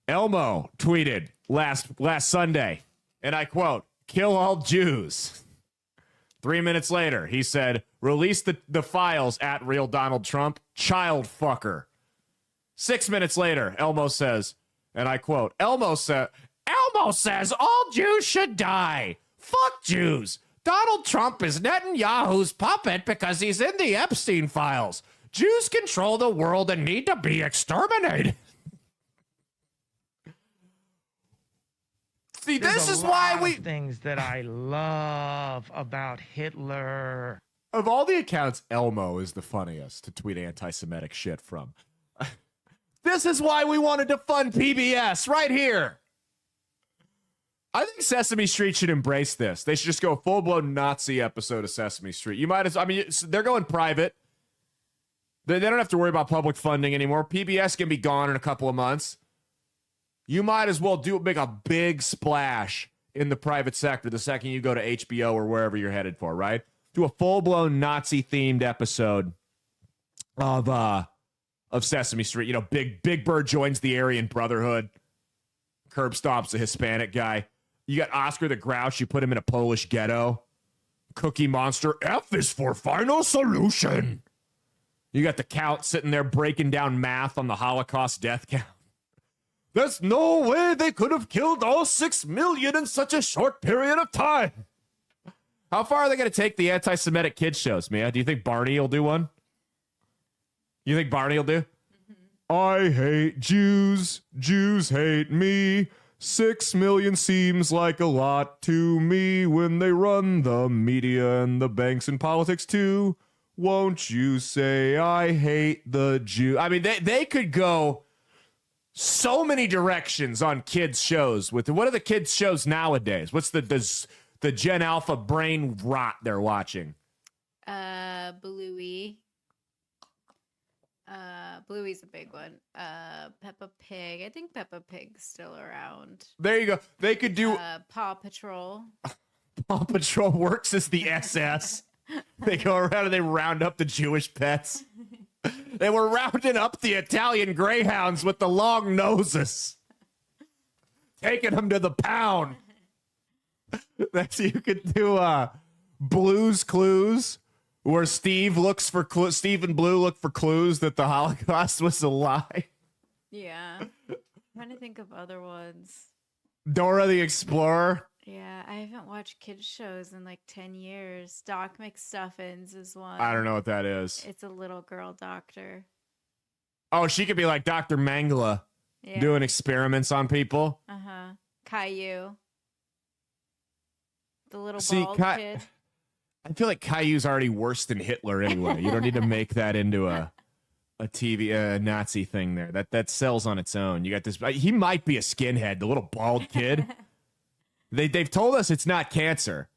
Elmo tweeted last Sunday, and I quote, "Kill all Jews." 3 minutes later, he said, "Release the files at real Donald Trump, child fucker." 6 minutes later, Elmo says, and I quote, Elmo says all Jews should die. Fuck Jews. Donald Trump is Netanyahu's puppet because he's in the Epstein files. Jews control the world and need to be exterminated. See, this is why we... things that I love about Hitler. Of all the accounts, Elmo is the funniest to tweet anti-Semitic shit from. This is why we wanted to fund PBS right here. I think Sesame Street should embrace this. They should just go a full-blown Nazi episode of Sesame Street. You might as... I mean, they're going private. They don't have to worry about public funding anymore. PBS can be gone in a couple of months. You might as well make a big splash in the private sector the second you go to HBO or wherever you're headed for, right? Do a full-blown Nazi-themed episode of Sesame Street. You know, Big Bird joins the Aryan Brotherhood. Curb stomps a Hispanic guy. You got Oscar the Grouch. You put him in a Polish ghetto. Cookie Monster. F is for final solution. You got the Count sitting there breaking down math on the Holocaust death count. There's no way they could have killed all 6 million in such a short period of time. How far are they going to take the anti-Semitic kids shows, Mia? Do you think Barney will do one? You think Barney will do? Mm-hmm. I hate Jews. Jews hate me. 6 million seems like a lot to me when they run the media and the banks and politics too. Won't you say I hate the Jew? I mean, they could go so many directions on kids shows. What are the kids shows nowadays? What's the Gen Alpha brain rot they're watching? Bluey. Bluey's a big one. Peppa Pig. I think Peppa Pig's still around. There you go. They could do Paw Patrol. Paw Patrol works as the SS. They go around and they round up the Jewish pets. They were rounding up the Italian greyhounds with the long noses, taking them to the pound. That's you could do Blue's Clues, where Steve and Blue look for clues that the Holocaust was a lie. Yeah, I'm trying to think of other ones. Dora the Explorer. Yeah, I haven't watched kids shows in like 10 years. Doc McStuffins is one. I don't know what that is. It's a little girl doctor. Oh, she could be like Dr. Mangala, doing experiments on people. Uh-huh. Caillou. The little bald kid. I feel like Caillou's already worse than Hitler anyway. You don't need to make that into a Nazi thing there. That sells on its own. You got this. He might be a skinhead, the little bald kid. They've told us it's not cancer.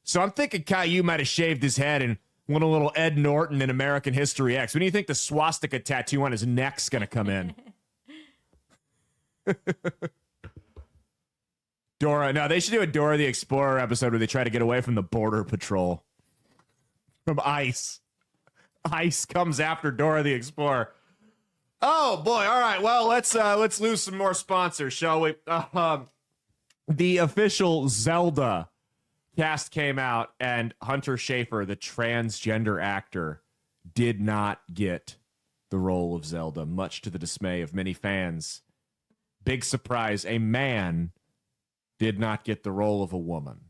So I'm thinking Caillou might have shaved his head and went a little Ed Norton in American History X. When do you think the swastika tattoo on his neck's going to come in? Dora. No, they should do a Dora the Explorer episode where they try to get away from the Border Patrol. From ICE. ICE comes after Dora the Explorer. Oh, boy. All right. Well, let's lose some more sponsors, shall we? The official Zelda cast came out, and Hunter Schafer, the transgender actor, did not get the role of Zelda, much to the dismay of many fans. Big surprise, a man did not get the role of a woman.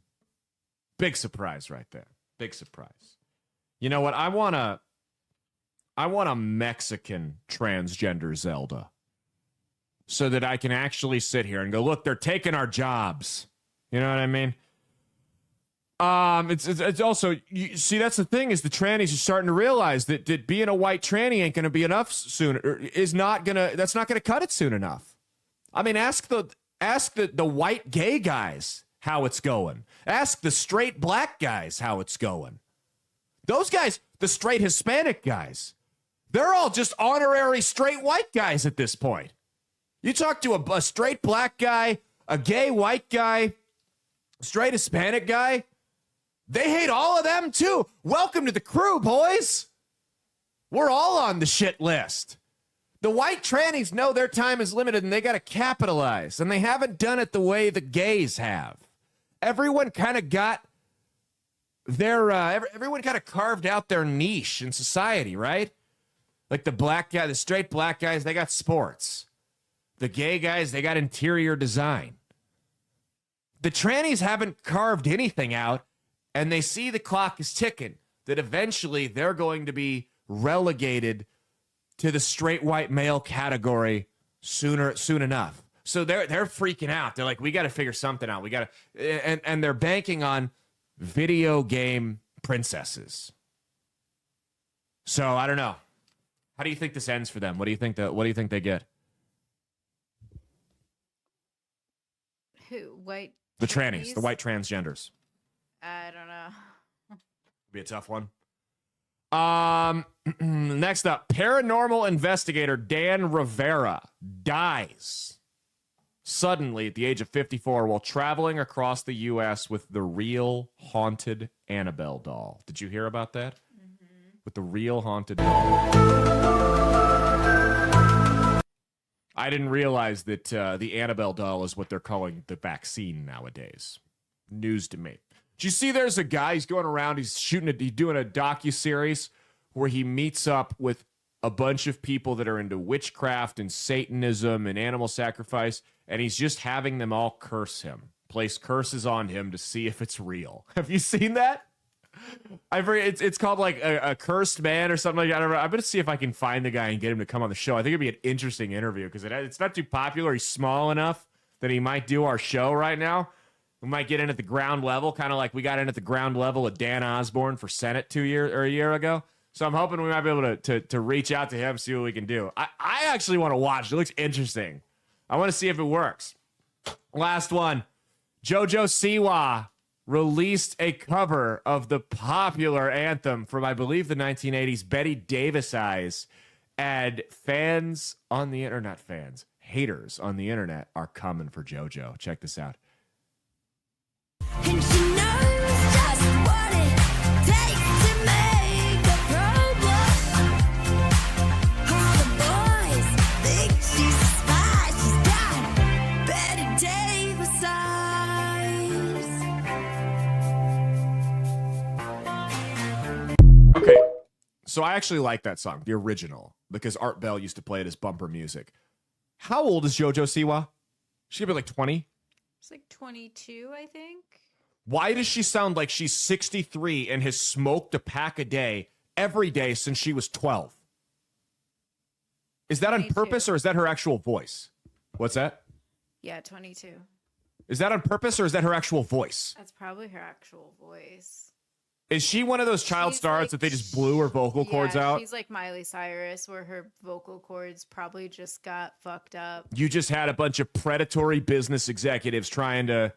Big surprise right there. Big surprise. You know what? I want a Mexican transgender Zelda, so that I can actually sit here and go, look, they're taking our jobs. You know what I mean? It's also, you see, that's the thing, is the trannies are starting to realize that being a white tranny ain't gonna be enough soon, that's not gonna cut it soon enough. I mean, ask the white gay guys how it's going. Ask the straight black guys how it's going. Those guys, the straight Hispanic guys, they're all just honorary straight white guys at this point. You talk to a straight black guy, a gay white guy, straight Hispanic guy, they hate all of them too. Welcome to the crew, boys. We're all on the shit list. The white trannies know their time is limited and they got to capitalize, and they haven't done it the way the gays have. Everyone kind of got everyone kind of carved out their niche in society, right? Like the straight black guys, they got sports. The gay guys, they got interior design. The trannies haven't carved anything out, and they see the clock is ticking, that eventually they're going to be relegated to the straight white male category soon enough. So they're freaking out. They're like, we got to figure something out. We got to, and they're banking on video game princesses. So I don't know. How do you think this ends for them? What do you think they get? Who? White? The trannies, the white transgenders. I don't know. Be a tough one. Next up, paranormal investigator Dan Rivera dies suddenly at the age of 54 while traveling across the U.S. with the real haunted Annabelle doll. Did you hear about that? Mm-hmm. With the real haunted doll. I didn't realize that the Annabelle doll is what they're calling the vaccine nowadays. News to me. Did you see there's a guy, he's going around, he's doing a docuseries where he meets up with a bunch of people that are into witchcraft and Satanism and animal sacrifice, and he's just having them all curse him, place curses on him to see if it's real. Have you seen that? I've heard it's called like a cursed man or something like that. I'm going to see if I can find the guy and get him to come on the show. I think it'd be an interesting interview because it's not too popular. He's small enough that he might do our show right now. We might get in at the ground level, kind of like we got in at the ground level of Dan Osborne for Senate a year ago. So I'm hoping we might be able to reach out to him, see what we can do. I actually want to watch. It looks interesting. I want to see if it works. Last one. JoJo Siwa released a cover of the popular anthem from, I believe, the 1980s, Betty Davis Eyes. And haters on the internet are coming for JoJo. Check this out. And she knows just what it takes to make a problem. All the boys think she's a spy. She's got Betty Davis eyes. Okay, so I actually like that song, the original, because Art Bell used to play it as bumper music. How old is JoJo Siwa? She could be like 20? It's like 22, I think. Why does she sound like she's 63 and has smoked a pack a day every day since she was 12? Is that 22. On purpose or is that her actual voice? What's that? Yeah, 22. Is that on purpose or is that her actual voice? That's probably her actual voice. Is she one of those child stars like, that they just blew her vocal cords out? She's like Miley Cyrus, where her vocal cords probably just got fucked up. You just had a bunch of predatory business executives trying to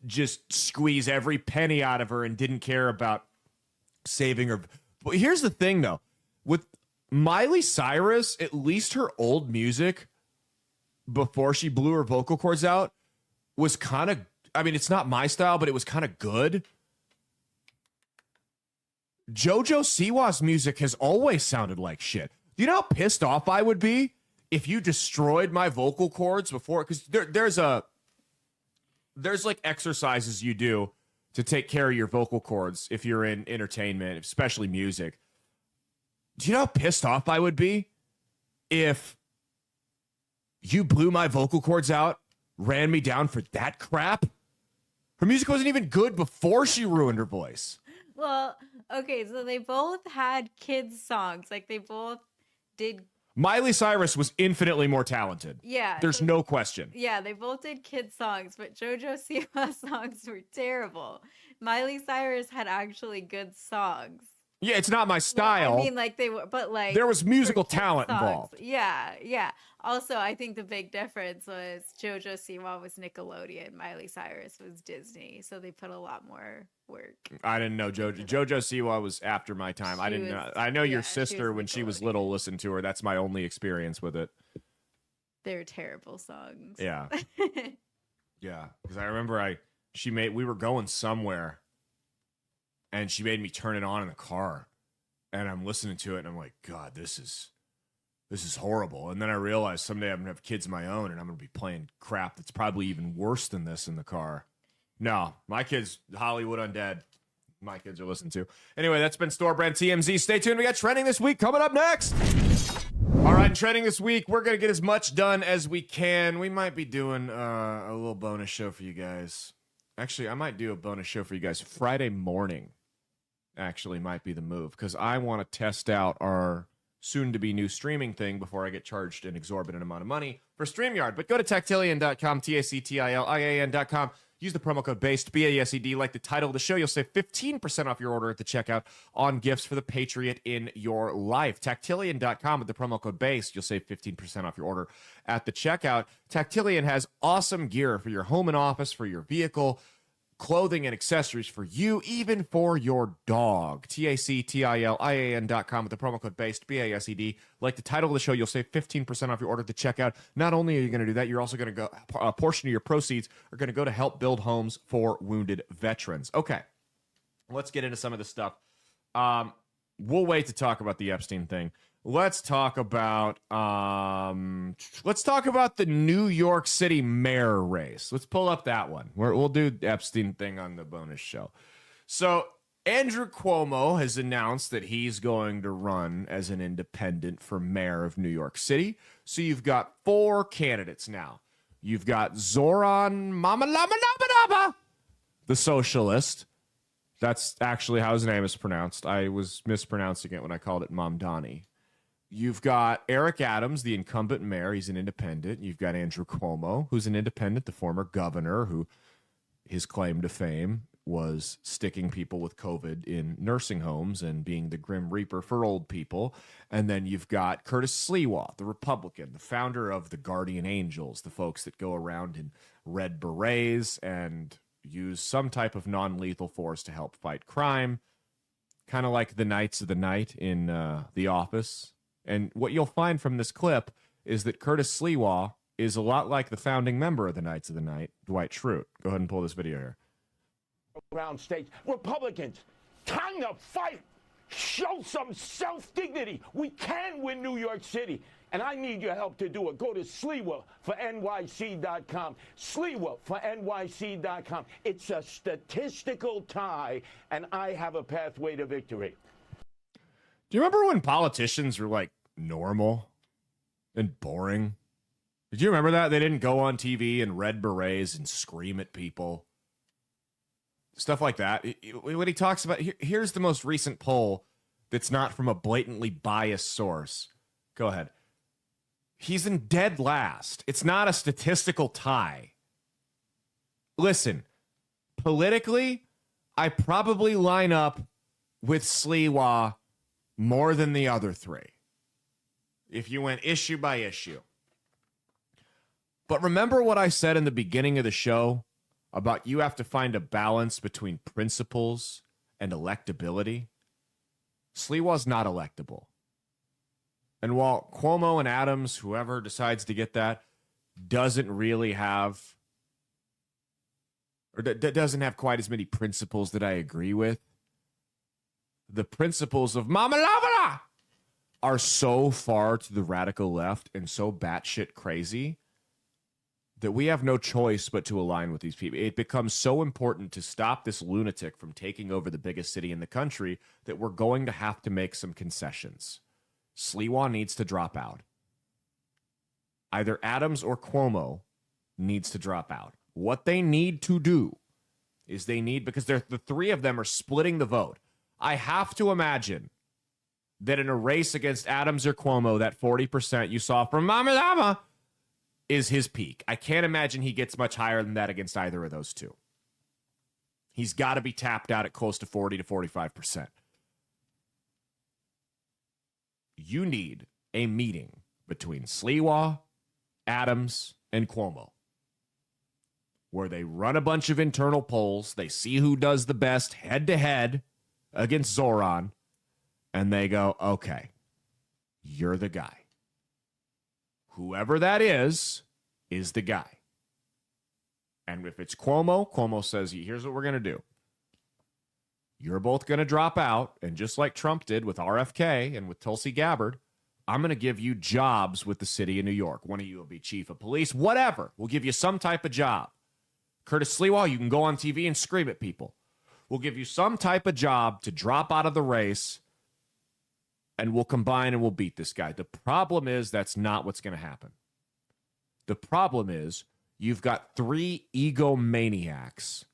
just squeeze every penny out of her and didn't care about saving her. But here's the thing, though. With Miley Cyrus, at least her old music, before she blew her vocal cords out, was kind of, I mean, it's not my style, but it was kind of good. JoJo Siwa's music has always sounded like shit. Do you know how pissed off I would be if you destroyed my vocal cords before? Because there's like exercises you do to take care of your vocal cords if you're in entertainment, especially music. Do you know how pissed off I would be if you blew my vocal cords out, ran me down for that crap? Her music wasn't even good before she ruined her voice. Well, okay, so they both had kids' songs. Like, they both did. Miley Cyrus was infinitely more talented. Yeah. There's no question. Yeah, they both did kids' songs, but JoJo Siwa's songs were terrible. Miley Cyrus had actually good songs. Yeah, it's not my style. I mean, like they were, but like there was musical for kids talent songs. involved. Yeah, yeah. Also, I think the big difference was JoJo Siwa was Nickelodeon, Miley Cyrus was Disney, so they put a lot more work. I didn't know JoJo Siwa was after my time. I didn't know. I know your sister when she was little listened to her. That's my only experience with it. They're terrible songs. Yeah. Yeah, because I remember we were going somewhere, and she made me turn it on in the car, and I'm listening to it, and I'm like, God, this is horrible. And then I realized someday I'm gonna have kids of my own, and I'm gonna be playing crap that's probably even worse than this in the car. No, my kids, Hollywood Undead, my kids are listening to. Anyway, that's been Store Brand TMZ. Stay tuned. We got trending this week coming up next. All right, trending this week, we're going to get as much done as we can. We might be doing a little bonus show for you guys. Actually, I might do a bonus show for you guys Friday morning. Actually, might be the move because I want to test out our soon-to-be new streaming thing before I get charged an exorbitant amount of money for StreamYard. But go to tactilian.com, tactilian.com. Use the promo code BASED, B-A-S-E-D, like the title of the show. You'll save 15% off your order at the checkout on gifts for the Patriot in your life. Tactilian.com with the promo code BASED. You'll save 15% off your order at the checkout. Tactilian has awesome gear for your home and office, for your vehicle, clothing and accessories for you, even for your dog. TACTILIAN.com with the promo code BASED, B-A-S-E-D. Like the title of the show, you'll save 15% off your order at the checkout. Not only are you going to do that, you're also going to go, a portion of your proceeds are going to go to help build homes for wounded veterans. Okay, let's get into some of this stuff. We'll wait to talk about the Epstein thing. Let's talk about the New York City mayor race. Let's pull up that one. We'll do the Epstein thing on the bonus show. So Andrew Cuomo has announced that he's going to run as an independent for mayor of New York City. So you've got 4 candidates now. You've got Zoran Mamalamanaba, the socialist. That's actually how his name is pronounced. I was mispronouncing it when I called it Mamdani. You've got Eric Adams, the incumbent mayor. He's an independent. You've got Andrew Cuomo, who's an independent, the former governor, who his claim to fame was sticking people with COVID in nursing homes and being the Grim Reaper for old people. And then you've got Curtis Sliwa, the Republican, the founder of the Guardian Angels, the folks that go around in red berets and use some type of non-lethal force to help fight crime, kind of like the Knights of the Night in The Office. And what you'll find from this clip is that Curtis Sliwa is a lot like the founding member of the Knights of the Night, Dwight Schrute. Go ahead and pull this video here. Around states, Republicans, time to fight. Show some self-dignity. We can win New York City. And I need your help to do it. Go to Sliwa for NYC.com. Sliwa for NYC.com. It's a statistical tie, and I have a pathway to victory. Do you remember when politicians were like normal and boring? Did you remember that? They didn't go on TV in red berets and scream at people. Stuff like that. What he talks about, here's the most recent poll that's not from a blatantly biased source. Go ahead. He's in dead last. It's not a statistical tie. Listen, politically, I probably line up with Sliwa more than the other 3, if you went issue by issue. But remember what I said in the beginning of the show about you have to find a balance between principles and electability? Sliwa's not electable. And while Cuomo and Adams, whoever decides to get that, doesn't really have, or doesn't have quite as many principles that I agree with, the principles of Mama Lavala are so far to the radical left and so batshit crazy that we have no choice but to align with these people. It becomes so important to stop this lunatic from taking over the biggest city in the country that we're going to have to make some concessions. Sliwa needs to drop out. Either Adams or Cuomo needs to drop out. What they need to do is because the 3 of them are splitting the vote. I have to imagine that in a race against Adams or Cuomo, that 40% you saw from Mama Lama is his peak. I can't imagine he gets much higher than that against either of those 2. He's got to be tapped out at close to 40 to 45%. You need a meeting between Sliwa, Adams, and Cuomo, where they run a bunch of internal polls, they see who does the best head-to-head against Zoran, and they go, okay, you're the guy. Whoever that is the guy. And if it's Cuomo, Cuomo says, here's what we're going to do. You're both going to drop out, and just like Trump did with RFK and with Tulsi Gabbard, I'm going to give you jobs with the city of New York. One of you will be chief of police, whatever. We'll give you some type of job. Curtis Sliwa, you can go on TV and scream at people. We'll give you some type of job to drop out of the race, and we'll combine and we'll beat this guy. The problem is that's not what's going to happen. The problem is you've got 3 egomaniacs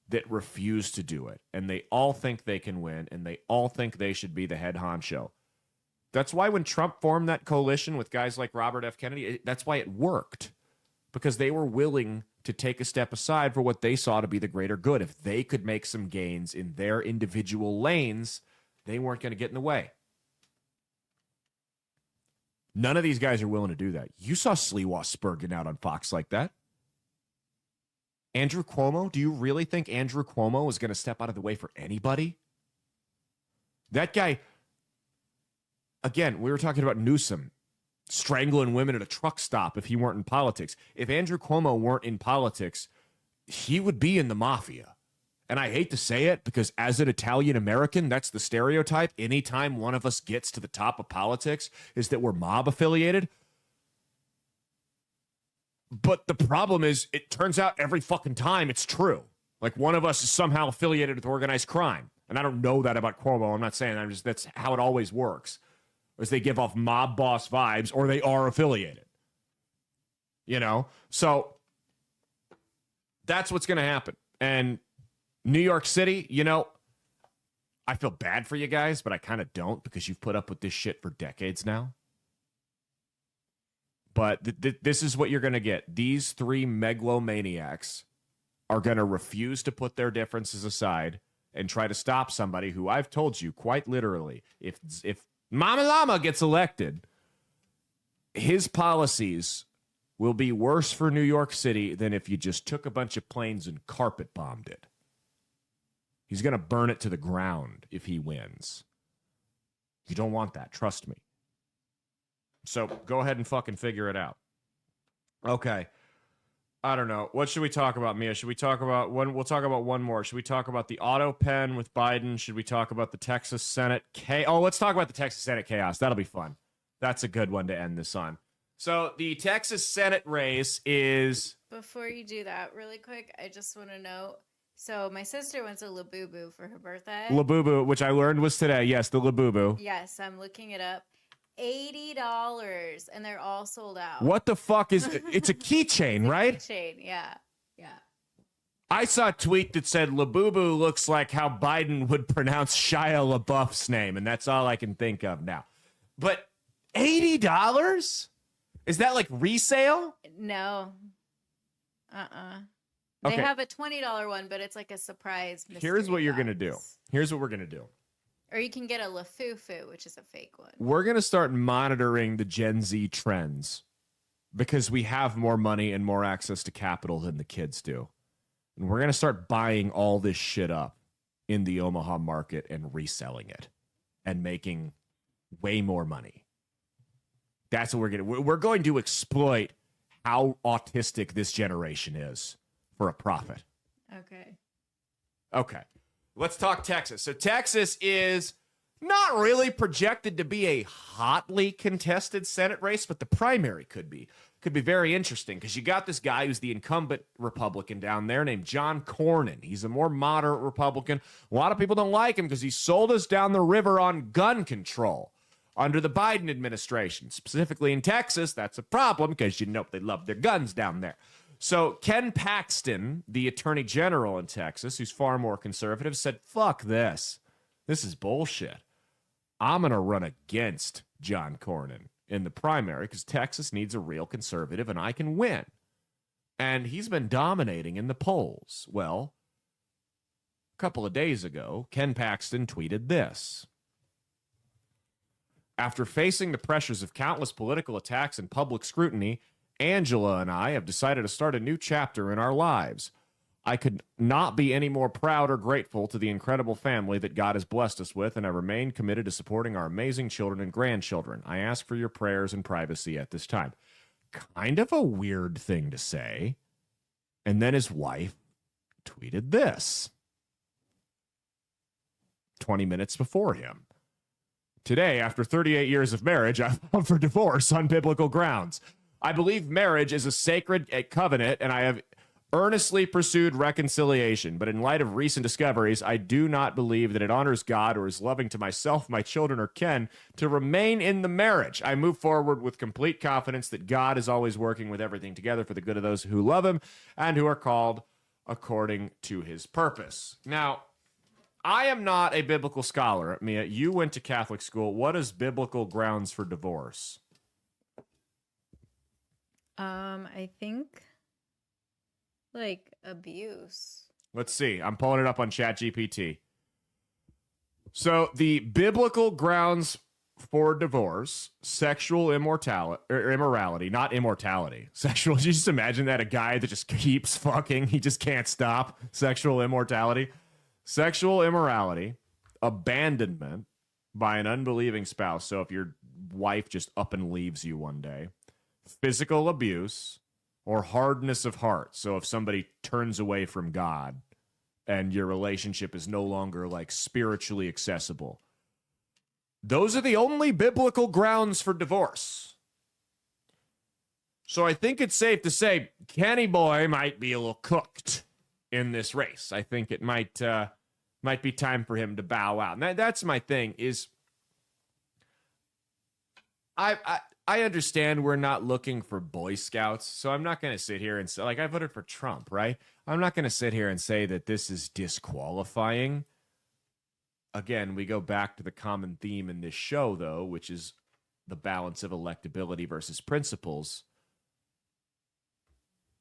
that refuse to do it, and they all think they can win, and they all think they should be the head honcho. That's why when Trump formed that coalition with guys like Robert F. Kennedy, that's why it worked, because they were willing to take a step aside for what they saw to be the greater good. If they could make some gains in their individual lanes, they weren't going to get in the way. None of these guys are willing to do that. You saw Sliwa spurging out on Fox like that. Andrew Cuomo, do you really think Andrew Cuomo is going to step out of the way for anybody? That guy, again, we were talking about Newsom strangling women at a truck stop if he weren't in politics. If Andrew Cuomo weren't in politics, he would be in the mafia. And I hate to say it, because as an Italian American, that's the stereotype. Anytime one of us gets to the top of politics is that we're mob affiliated. But the problem is, it turns out every fucking time it's true. Like, one of us is somehow affiliated with organized crime. And I don't know that about Cuomo. I'm not saying that. That's how it always works. Is they give off mob boss vibes, or they are affiliated. You know? So that's what's going to happen. And New York City, you know, I feel bad for you guys, but I kind of don't, because you've put up with this shit for decades now. But this is what you're going to get. These 3 megalomaniacs are going to refuse to put their differences aside and try to stop somebody who, I've told you quite literally, if Mama Llama gets elected, his policies will be worse for New York City than if you just took a bunch of planes and carpet bombed it. He's going to burn it to the ground if he wins. You don't want that. Trust me. So go ahead and fucking figure it out. Okay. I don't know. What should we talk about, Mia? Should we talk about one? We'll talk about one more. Should we talk about the auto pen with Biden? Should we talk about the Texas Senate chaos? Oh, let's talk about the Texas Senate chaos. That'll be fun. That's a good one to end this on. So the Texas Senate race is... Before you do that, really quick, I just want to know. So my sister went to Labubu for her birthday. Labubu, which I learned was today. Yes, the Labubu. Yes, I'm looking it up. $80, and they're all sold out. What the fuck is... It's a keychain, right? Keychain, yeah. Yeah. I saw a tweet that said Labubu looks like how Biden would pronounce Shia LaBeouf's name, and that's all I can think of now. But $80? Is that like resale? No. Okay. They have a $20 one, but it's like a surprise mystery Here's what you're going to box. do. Here's what we're going to do. Or you can get a Lafufu, which is a fake one. We're going to start monitoring the Gen Z trends because we have more money and more access to capital than the kids do. And we're going to start buying all this shit up in the Omaha market and reselling it and making way more money. That's what we're going to exploit how autistic this generation is for a profit. Okay. Let's talk Texas. So Texas is not really projected to be a hotly contested Senate race, but the primary could be. Could be very interesting because you got this guy who's the incumbent Republican down there named John Cornyn. He's a more moderate Republican. A lot of people don't like him because he sold us down the river on gun control under the Biden administration. Specifically in Texas, that's a problem because, you know, they love their guns down there. So Ken Paxton, the attorney general in Texas, who's far more conservative, said, fuck this. This is bullshit. I'm going to run against John Cornyn in the primary because Texas needs a real conservative and I can win. And he's been dominating in the polls. Well, A couple of days ago, Ken Paxton tweeted this. After facing the pressures of countless political attacks and public scrutiny, Angela and I have decided to start a new chapter in our lives. I could not be any more proud or grateful to the incredible family that God has blessed us with, and I remain committed to supporting our amazing children and grandchildren. I ask for your prayers and privacy at this time. Kind of a weird thing to say. And then his wife tweeted this 20 minutes before him. Today, after 38 years of marriage, I filed for divorce on biblical grounds. I believe marriage is a sacred covenant, and I have earnestly pursued reconciliation. But in light of recent discoveries, I do not believe that it honors God or is loving to myself, my children, or Ken to remain in the marriage. I move forward with complete confidence that God is always working with everything together for the good of those who love him and who are called according to his purpose. Now, I am not a biblical scholar. Mia, you went to Catholic school. What is biblical grounds for divorce? I think like abuse. Let's see. I'm pulling it up on ChatGPT. So the biblical grounds for divorce, sexual immorality, not immortality. Sexual, you just imagine that a guy that just keeps fucking, he just can't stop. Sexual immortality. Sexual immorality, abandonment by an unbelieving spouse. So if your wife just up and leaves you one day, physical abuse, or hardness of heart. So if somebody turns away from God and your relationship is no longer like spiritually accessible. Those are the only biblical grounds for divorce. So I think it's safe to say Kenny Boy might be a little cooked in this race. I think it might be time for him to bow out. And that's my thing is I understand we're not looking for Boy Scouts, so I'm not going to sit here and say, like, I voted for Trump, right? I'm not going to sit here and say that this is disqualifying. Again, we go back to the common theme in this show, though, which is the balance of electability versus principles.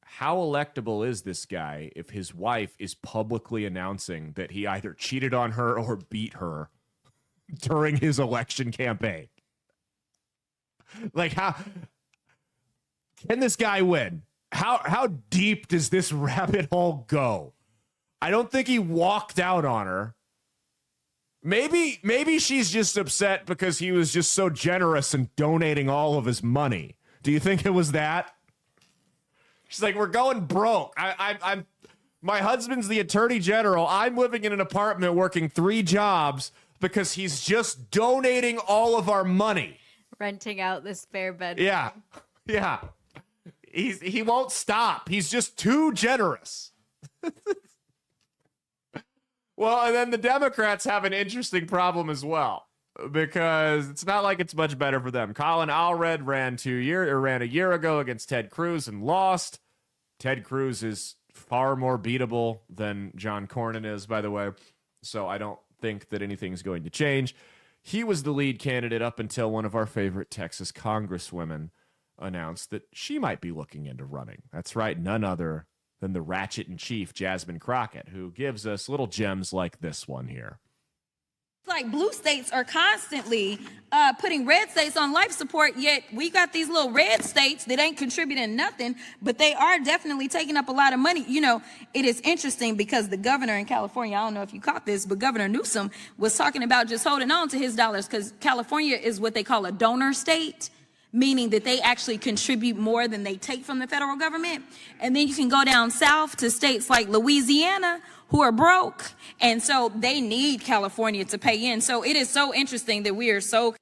How electable is this guy if his wife is publicly announcing that he either cheated on her or beat her during his election campaign? Like, how can this guy win? How deep does this rabbit hole go? I don't think he walked out on her. Maybe she's just upset because he was just so generous in donating all of his money. Do you think it was that? She's like, we're going broke. I'm my husband's the attorney general. I'm living in an apartment working 3 jobs because he's just donating all of our money. Renting out the spare bedroom. Yeah. He won't stop. He's just too generous. Well, and then the Democrats have an interesting problem as well, because it's not like it's much better for them. Colin Allred ran a year ago against Ted Cruz and lost. Ted Cruz is far more beatable than John Cornyn is, by the way. So I don't think that anything's going to change. He was the lead candidate up until one of our favorite Texas congresswomen announced that she might be looking into running. That's right, none other than the ratchet in chief, Jasmine Crockett, who gives us little gems like this one here. Like blue states are constantly putting red states on life support, yet we got these little red states that ain't contributing nothing, but they are definitely taking up a lot of money. You know, it is interesting because the governor in California, I don't know if you caught this, but Governor Newsom was talking about just holding on to his dollars because California is what they call a donor state, meaning that they actually contribute more than they take from the federal government. And then you can go down south to states like Louisiana, who are broke, and so they need California to pay in. So it is so interesting that we are so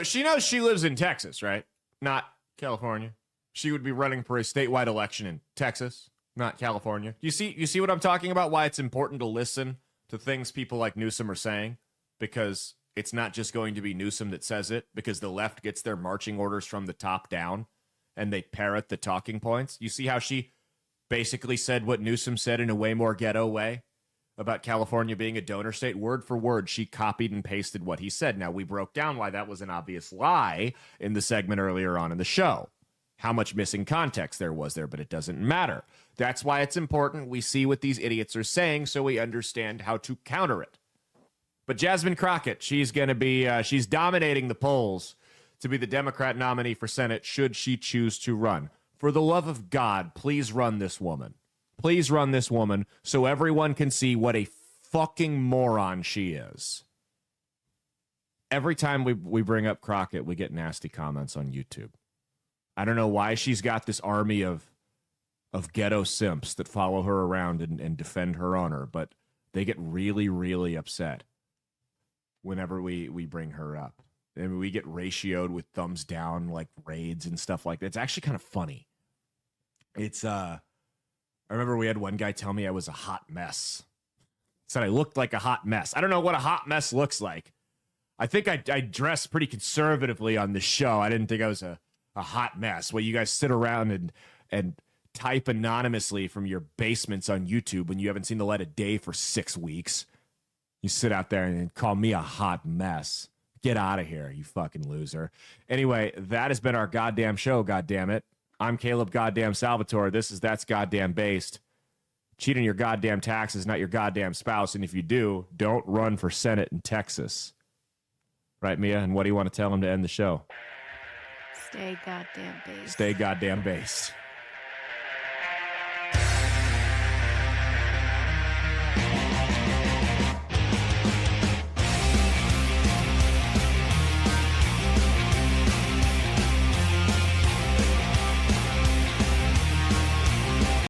she knows she lives in Texas, right? Not California. She would be running for a statewide election in Texas, not California. You see what I'm talking about? Why it's important to listen to things people like Newsom are saying? Because it's not just going to be Newsom that says it, because the left gets their marching orders from the top down, and they parrot the talking points. You see how she basically said what Newsom said in a way more ghetto way about California being a donor state? Word for word, she copied and pasted what he said. Now, we broke down why that was an obvious lie in the segment earlier on in the show. how much missing context there was there, but it doesn't matter. That's why it's important we see what these idiots are saying so we understand how to counter it. But Jasmine Crockett, she's going to be, she's dominating the polls to be the Democrat nominee for Senate should she choose to run. For the love of God, please run this woman. Please run this woman so everyone can see what a fucking moron she is. Every time we bring up Crockett, we get nasty comments on YouTube. I don't know why she's got this army of ghetto simps that follow her around and defend her honor, but they get really, really upset whenever we bring her up. And we get ratioed with thumbs down, like raids and stuff like that. It's actually kind of funny. It's, I remember we had one guy tell me I was a hot mess. Said I looked like a hot mess. I don't know what a hot mess looks like. I think I dress pretty conservatively on the show. I didn't think I was a hot mess. Well, you guys sit around and type anonymously from your basements on YouTube when you haven't seen the light of day for 6 weeks. You sit out there and call me a hot mess. Get out of here, you fucking loser. Anyway, that has been our goddamn show, goddammit. I'm Caleb Goddamn Salvatore. This is That's Goddamn Based. Cheat on your goddamn taxes, not your goddamn spouse. And if you do, don't run for Senate in Texas. Right, Mia? And what do you want to tell them to end the show? Stay goddamn based. Stay goddamn based.